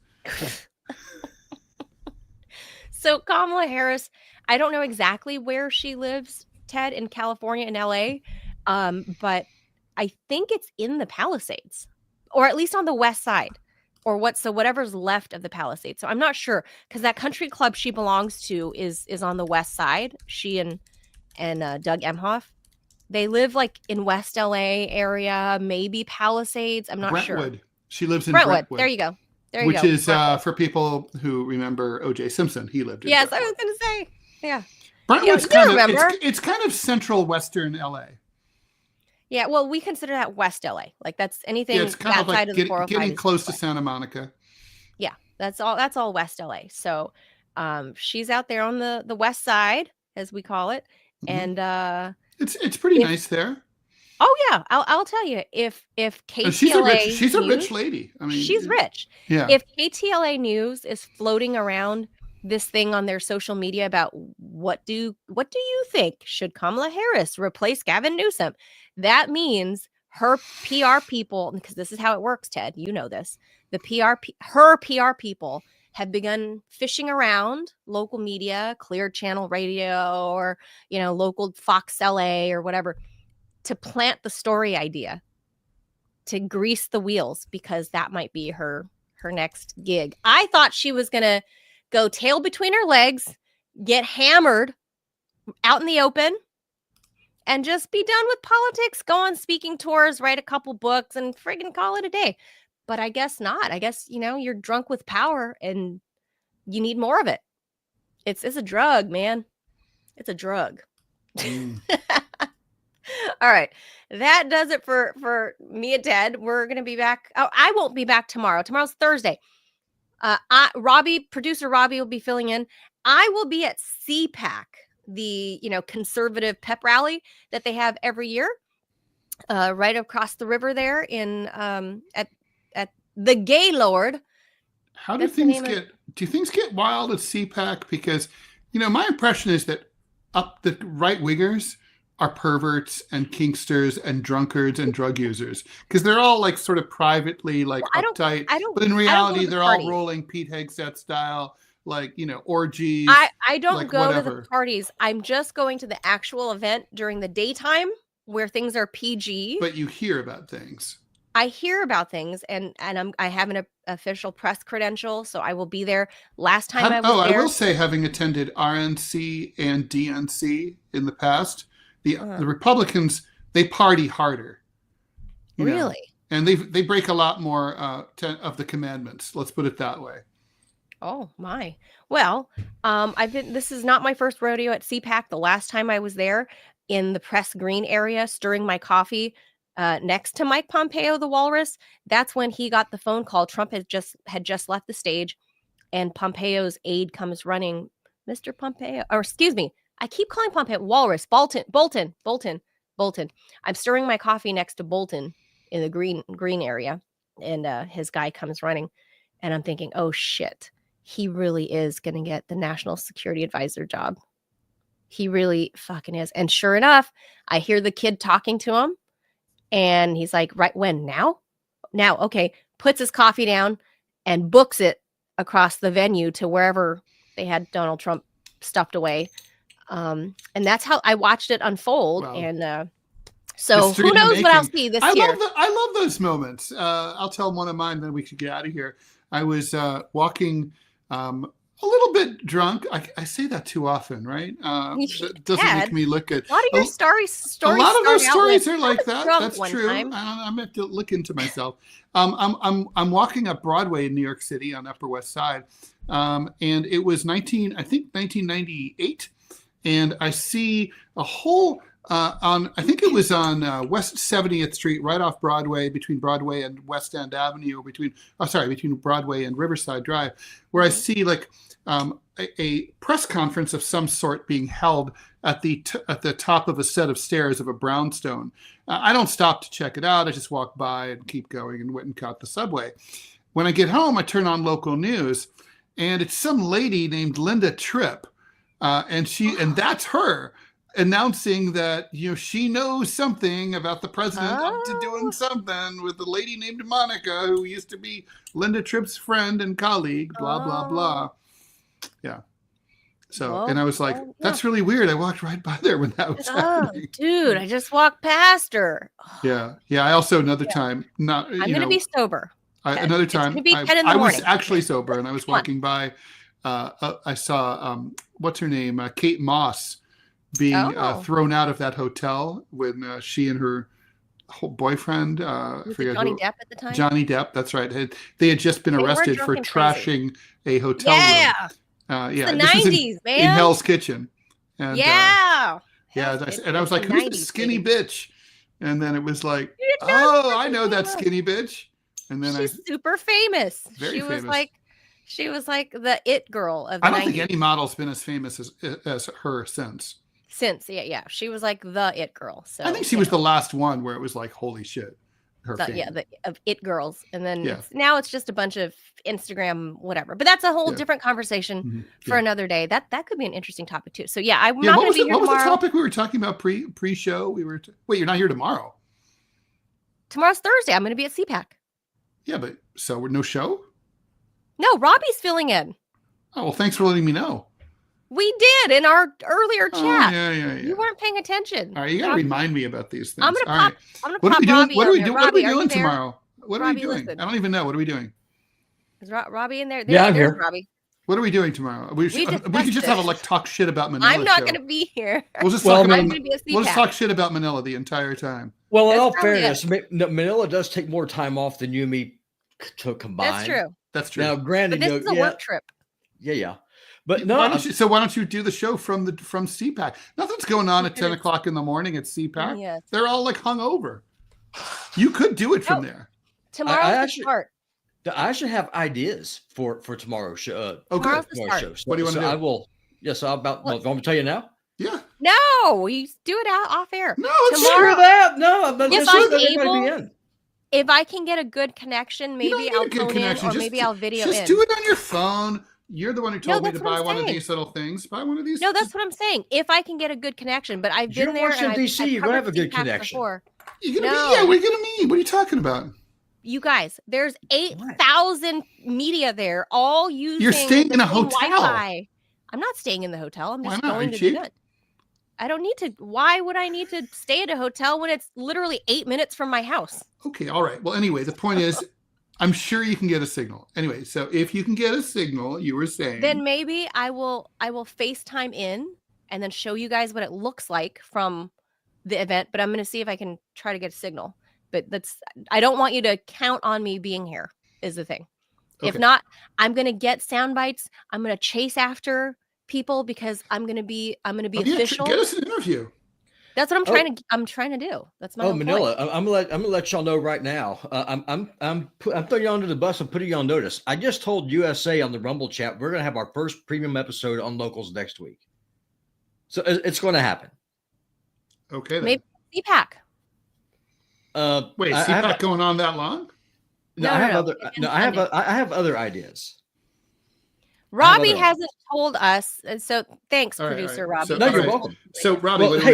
So Kamala Harris, I don't know exactly where she lives, Ted, in California and LA, but I think it's in the Palisades, or at least on the west side, or whatever's left of the Palisades. So I'm not sure, because that country club she belongs to is on the west side. She and Doug Emhoff, they live like in West LA area, maybe Palisades. I'm not Brentwood. sure. She lives in Brentwood. Brentwood. There you go. Which is for people who remember O.J. Simpson. He lived in Yes, Brentwood. I was going to say. Yeah. Brentwood's it's kind of central western LA. Yeah, well, we consider that West LA. Like that's anything it's kind outside of like of the 405. getting close to Santa Monica. Yeah, that's all West LA. So she's out there on the west side, as we call it. And it's pretty nice there. Oh yeah, I'll tell you, if KTLA she's a rich lady. I mean, she's rich. Yeah. If KTLA News is floating around this thing on their social media about what do you think, should Kamala Harris replace Gavin Newsom, that means her PR people, because this is how it works, Ted, you know this, her PR people have begun fishing around local media, Clear Channel Radio, or local Fox LA or whatever, to plant the story idea, to grease the wheels, because that might be her next gig. I thought she was going to go tail between her legs, get hammered out in the open, and just be done with politics, go on speaking tours, write a couple books, and friggin' call it a day. But I guess not. I guess, you're drunk with power and you need more of it. It's a drug, man. It's a drug. All right. That does it for me and Ted. We're going to be back. Oh, I won't be back tomorrow. Tomorrow's Thursday. Producer Robbie will be filling in. I will be at CPAC, the, conservative pep rally that they have every year, right across the river there in, at the Gaylord. How do things get wild at CPAC? Because, my impression is that the right wingers are perverts and kinksters and drunkards and drug users, because they're all like sort of privately uptight. But in reality, they're all rolling Pete Hegseth style, orgies. I don't go whatever. to the parties. I'm just going to the actual event during the daytime where things are PG. But you hear about things. I hear about things, and I have an official press credential, so I will be there. Last time I was there. I will say, having attended RNC and DNC in the past, the Republicans, they party harder. Really? And they break a lot more of the commandments. Let's put it that way. Oh my. Well, this is not my first rodeo at CPAC. The last time I was there in the press green area, stirring my coffee next to Mike Pompeo, the walrus, that's when he got the phone call. Trump had just left the stage, and Pompeo's aide comes running. Mr. Pompeo, or excuse me, I keep calling Pompeo Walrus. Bolton. I'm stirring my coffee next to Bolton in the green area, and his guy comes running, and I'm thinking, oh shit, he really is going to get the national security advisor job. He really fucking is. And sure enough, I hear the kid talking to him, and he's like, right when? Now, okay. Puts his coffee down and books it across the venue to wherever they had Donald Trump stuffed away. And that's how I watched it unfold. Wow. And so who knows what I'll see this year. I love those moments. I'll tell one of mine, then we should get out of here. I was walking a little bit drunk. I say that too often, right? That doesn't make me look good. A lot of your stories. A lot of those stories are like that. That's true. I'm have to look into myself. I'm walking up Broadway in New York City on Upper West Side, and it was 1998. And I see a whole I think it was on West 70th Street, right off Broadway, between Broadway and West End Avenue, or between Broadway and Riverside Drive, where I see like a press conference of some sort being held at the top of a set of stairs of a brownstone. I don't stop to check it out. I just walk by and keep going and went and caught the subway. When I get home, I turn on local news, and it's some lady named Linda Tripp, and that's her announcing that she knows something about the president up to doing something with a lady named Monica, who used to be Linda Tripp's friend and colleague. Blah blah blah. Yeah. So, and I was like, that's really weird. I walked right by there when that was happening. Dude, I just walked past her. Yeah. Yeah. I also, another time, I'm going to be sober. Another time, I was actually sober, and I was walking by. I saw, what's her name? Kate Moss being thrown out of that hotel when she and her boyfriend, I forget Johnny Depp at the time? Johnny Depp, that's right. They had just been arrested for trashing a hotel room. The 90s, man. In Hell's Kitchen. And, yeah. And I was like, who's the skinny bitch? And then it was like, I know that skinny bitch. And then she's super famous. She was like the it girl of the 90s. I don't think any model's been as famous as her since. She was like the it girl. So I think she was the last one where it was like, holy shit. The of it girls, and then now it's just a bunch of Instagram whatever. But that's a whole different conversation for another day. That could be an interesting topic too. So I'm not going to be here tomorrow. What was the topic we were talking about pre-show? Wait, you're not here tomorrow. Tomorrow's Thursday. I'm going to be at CPAC. Yeah, but so no show? No, Robbie's filling in. Oh well, thanks for letting me know. We did in our earlier chat. Yeah. You weren't paying attention. All right, you got to remind me about these things. I'm going to pop Robbie. What are we doing tomorrow? What are we doing? Listen. I don't even know. What are we doing? Is Robbie in there? I'm here. Robbie. What are we doing tomorrow? We could just have a talk shit about Manila. I'm not going to be here. We'll just talk shit about Manila the entire time. Well, in all fairness, Manila does take more time off than you and me to combine. That's true. Now, granted, but this is a work trip. Yeah. But no, why don't you do the show from CPAC? Nothing's going on at 10 o'clock in the morning at CPAC. Yes. They're all like hungover. You could do it from there. Tomorrow's the start. I actually have ideas for tomorrow's show. Tomorrow's the start. Show. What do you want to do? I will. Yes, I'm going to tell you now. Yeah. No, you do it out off air. No, tomorrow. That no, I'm not. If I can get a good connection, maybe I'll phone in, or maybe I'll video in. Just do it on your phone. You're the one who told me to buy one of these little things. Buy one of these. No, that's what I'm saying. If I can get a good connection, but I've been there. You're in DC. You're gonna have a good connection. Before. You're gonna be. Yeah, we're gonna meet. What are you talking about? You guys, there's 8,000 media there, all using. You're staying in a hotel. Wi-Fi. I'm not staying in the hotel. I'm just going to do that. I don't need to. Why would I need to stay at a hotel when it's literally 8 minutes from my house? Okay, all right. Well, anyway, the point is, I'm sure you can get a signal. Anyway, so if you can get a signal, you were saying, then maybe I will FaceTime in and then show you guys what it looks like from the event. But I'm going to see if I can try to get a signal. But I don't want you to count on me being here. Is the thing. Okay. If not, I'm going to get sound bites. I'm going to chase after people because I'm going to be official. Get us an interview. That's what I'm trying to do. That's my Manila. point. I'm gonna let y'all know right now. I'm throwing you under the bus and putting you on notice. I just told USA on the Rumble chat we're gonna have our first premium episode on locals next week. So it's going to happen. Okay. Then. Maybe CPAC. Wait, CPAC going on that long? No, I have other ideas. Robbie hasn't told us, and so thanks, producer Robbie. No, you're welcome. So, Robbie, what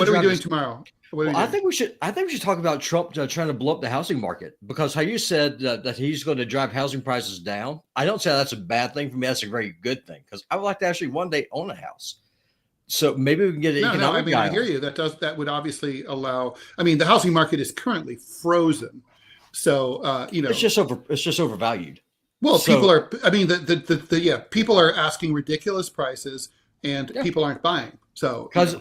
are we doing tomorrow? I think we should talk about Trump trying to blow up the housing market, because how you said that he's going to drive housing prices down. I don't say that's a bad thing for me. That's a very good thing, because I would like to actually one day own a house. So maybe we can get an economic guy. I hear you. That would obviously allow. I mean, the housing market is currently frozen, so it's just overvalued. Well, people are. I mean, people are asking ridiculous prices, and people aren't buying. So, because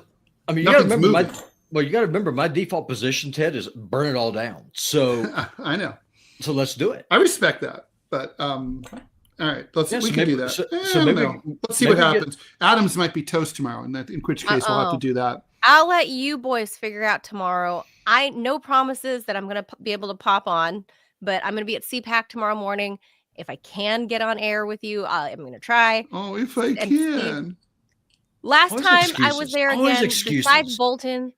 you got to remember you got to remember my default position, Ted, is burn it all down. So I know. So let's do it. I respect that, but all right, we can do that. So maybe let's see what happens. Adams might be toast tomorrow, and in which case we'll have to do that. I'll let you boys figure out tomorrow. No promises that I'm going to be able to pop on, but I'm going to be at CPAC tomorrow morning. If I can get on air with you, I'm going to try. Oh, if I And see. can. Last Always time I excuses. was there Always again, excuses. besides Bolton,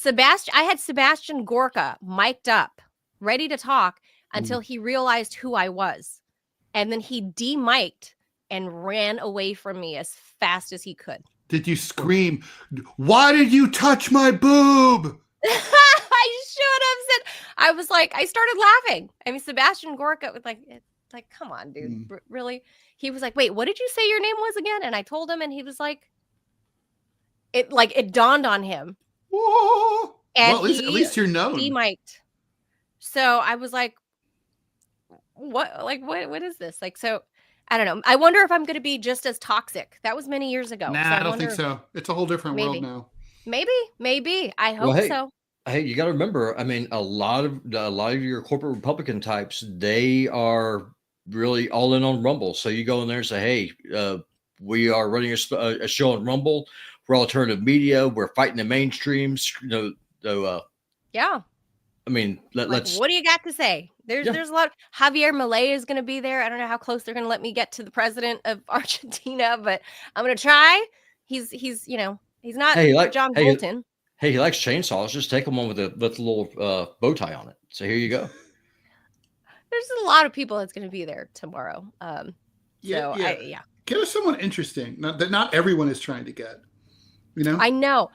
I had Sebastian Gorka mic'd up, ready to talk until he realized who I was. And then he de-mic'd and ran away from me as fast as he could. Did you scream, "Why did you touch my boob"? I should have said. I was like, I started laughing. I mean, Sebastian Gorka was like, come on, dude, really? He was like, wait, what did you say your name was again? And I told him, and he was like, it dawned on him. Whoa. And Well, at least you're known. He mic'd. So I was like, what is this? Like, so I don't know. I wonder if I'm going to be just as toxic. That was many years ago. Nah, so I don't think so. It's a whole different world now. Maybe. I hope so. Hey, you got to remember. I mean, a lot of your corporate Republican types, they are really all in on Rumble. So you go in there and say, "Hey, we are running a show on Rumble. We're alternative media. We're fighting the mainstreams." Yeah. I mean, let's. What do you got to say? There's a lot. Javier Milei is going to be there. I don't know how close they're going to let me get to the president of Argentina, but I'm going to try. He's not John Bolton. Hey, he likes chainsaws. Just take him on with a little bow tie on it. So here you go. There's a lot of people that's going to be there tomorrow. Yeah. Get us someone interesting. Not everyone is trying to get. I know.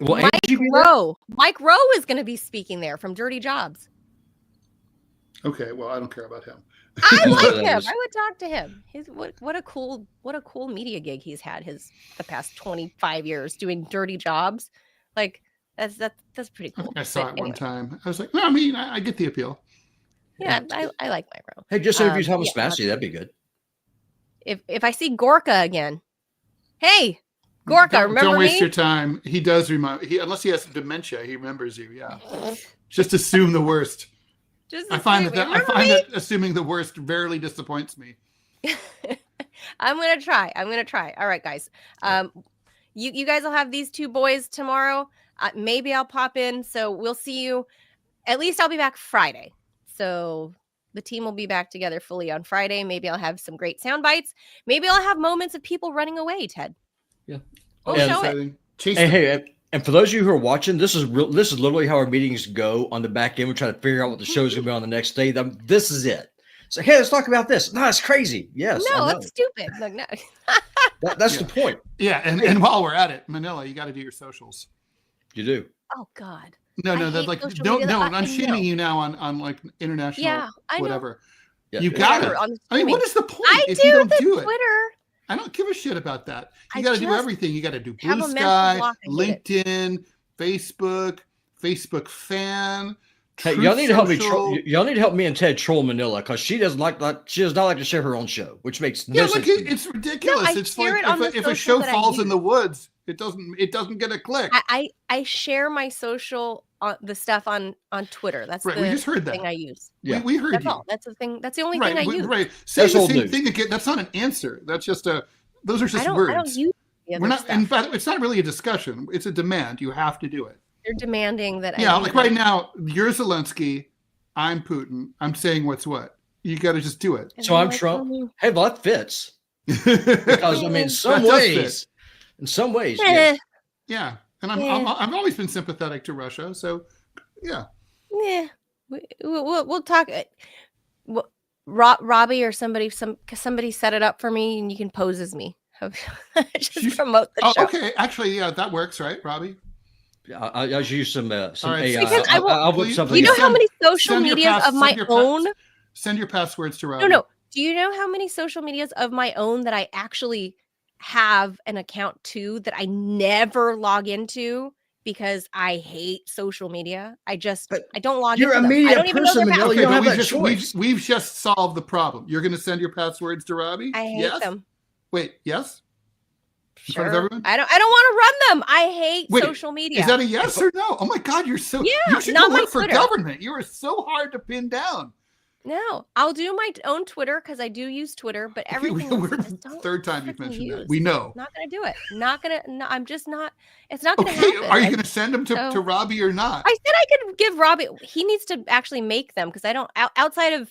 Well, Mike Rowe is going to be speaking there from Dirty Jobs. Okay, well, I don't care about him. I like him. I would talk to him. What a cool media gig he's had the past 25 years doing Dirty Jobs. Like that's pretty cool. I saw it one time. I was like, no, I mean, I get the appeal. Yeah, I like Mike Rowe. Hey, just interview Thomas Massey. That'd be good. If I see Gorka again, hey, Gorka, remember me? Don't waste your time. He does unless he has some dementia, he remembers you. Yeah, just assume the worst. I find that assuming the worst rarely disappoints me. I'm gonna try. All right, guys. You guys will have these two boys tomorrow. Maybe I'll pop in. So we'll see you. At least I'll be back Friday. So the team will be back together fully on Friday. Maybe I'll have some great sound bites. Maybe I'll have moments of people running away, Ted. Yeah. We'll show it. Hey, and for those of you who are watching, this is literally how our meetings go on the back end. We try to figure out what the show is going to be on the next day. This is it. So, hey, let's talk about this. No, it's crazy. Yes. No, that's stupid. Like, no. That's the point. Yeah, and while we're at it, Manila, you got to do your socials. You do. Oh God. No, that's like no. I'm shaming you now on like international whatever. Yeah. You got it. I mean, what is the point if you don't do it? Twitter. I don't give a shit about that. You got to do everything. You got to do Blue Sky, LinkedIn, Facebook fan. Hey, y'all need to help me. Y'all need to help me and Ted troll Manila because she does not like to share her own show, which makes no sense. It's ridiculous. No, it's like if a show falls in the woods, it doesn't get a click. I share my social the stuff on Twitter. That's right. The we just heard that thing I use. Yeah, we heard that's you. All. That's the thing. That's the only thing I use. Right. Say the same thing again. That's not an answer. That's just those are just words. I don't use the other We're not. stuff. In fact, it's not really a discussion. It's a demand. You have to do it. You're demanding that. Yeah, like right now, you're Zelensky. I'm Putin. I'm saying what's what. You got to just do it. So I'm Trump. Hey, well, that fits. Because I mean, in some ways, yes. Yeah, and I've always been sympathetic to Russia. So, yeah. Yeah, we'll talk. Robbie or somebody set it up for me, and you can pose as me. Just promote the show. Okay, actually, yeah, that works, right, Robbie? Yeah, I'll use some AI. Because I'll put something. You know how many social medias of my own? Send your passwords to Robbie. No. Do you know how many social medias of my own that I actually have an account to that I never log into because I hate social media? I don't log into them. You're a media person, Manila. You don't have that choice. We've just solved the problem. You're going to send your passwords to Robbie? I hate them. Wait, yes? Sure. In front of everyone? I don't want to run them. I hate social media. Is that a yes or no? Oh my God, you're so. Yeah, you should not go work for Twitter. government. You are so hard to pin down. No, I'll do my own Twitter because I do use Twitter, but everything else I just don't Third time you've freaking mentioned that. use. We know. Not gonna do it. Not gonna. No, I'm just not. It's not gonna Okay, happen. are you going to send them to so- Robbie or not? I said I could give Robbie. He needs to actually make them because I don't. Outside of,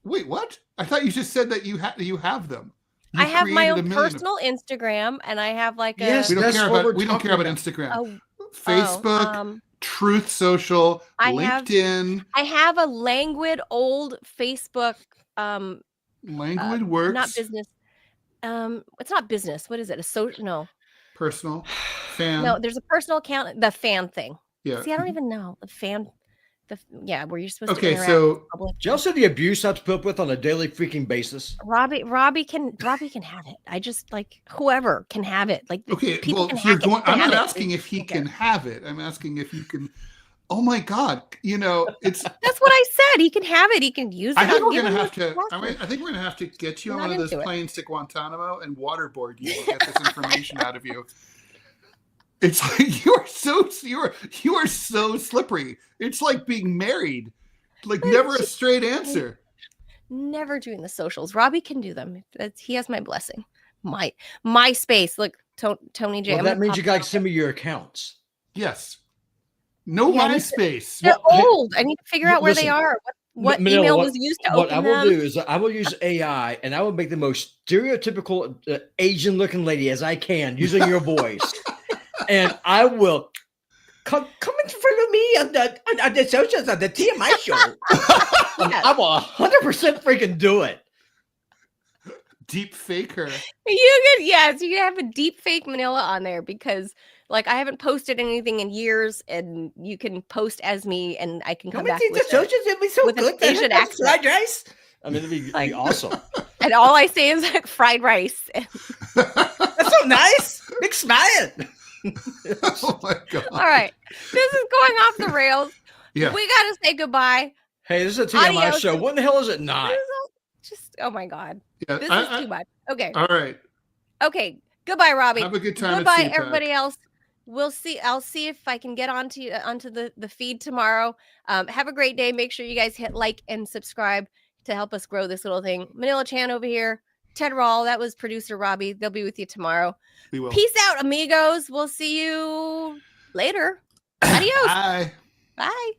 Wait, what? I thought you just said that you have them. You I have my created a own million of- personal Instagram, and I have like a. Yes, We don't That's care what about. we're We don't care about talking Instagram. Oh, Facebook, Truth Social, I have- LinkedIn. I have a languid old Facebook. Languid works. Not business. It's not business. What is it? A social? No, Personal. Fan. no. There's a personal account. The fan thing. Yeah. See, I don't even know the fan. Where you're supposed to Okay, interact so- with the public. Do y'all see the abuse I have to put up with on a daily freaking basis? Robbie can have it. I just like whoever can have it. Like Okay, people well, can you're hack it. going. Can I'm not have it. asking if he Okay. can have it. I'm asking if you can. Oh my God! It's. That's what I said. He can have it. He can use it. I think I'll we're give gonna him have the to. password. I think we're gonna have to get you I'm on not one of those into it. planes to Guantanamo and waterboard you to get this information out of you. It's like you are so slippery. It's like being married. Like never a straight answer. Never doing the socials. Robbie can do them. He has my blessing. MySpace. Look, Tony J. Well, I'm that gonna means pop you it guys out send me your accounts. Yes. No Yeah, MySpace. there. They're Well, old. I need to figure out where they listen, are. What Manila, email what- was used to What open I will them. do is I will use AI and I will make the most stereotypical Asian-looking lady as I can using your voice, and I will come in front of me on the socials on the TMI show. Yes. I will 100% freaking do it. Deep fake her. You can have a deep fake Manila on there because like I haven't posted anything in years, and you can post as me, and I can come back with it. It'd be so with an Asian accent. Fried rice. I mean, it'd be Like- awesome. And all I say is like fried rice. That's so nice. Big smile. Oh my God. All right, this is going off the rails. Yeah. We gotta say goodbye. Hey, this is a TMI Adios. show. What in the hell is it not? This is just oh my God, Yeah. this is too much. Okay, All right. okay. Goodbye, Robbie. Have a good time. Goodbye, at CPAC. everybody else. We'll see. I'll see if I can get onto the feed tomorrow. Have a great day. Make sure you guys hit like and subscribe to help us grow this little thing. Manila Chan over here. Ted Rawl, that was producer Robbie. They'll be with you tomorrow. We will. Peace out, amigos. We'll see you later. Adios. Bye. Bye.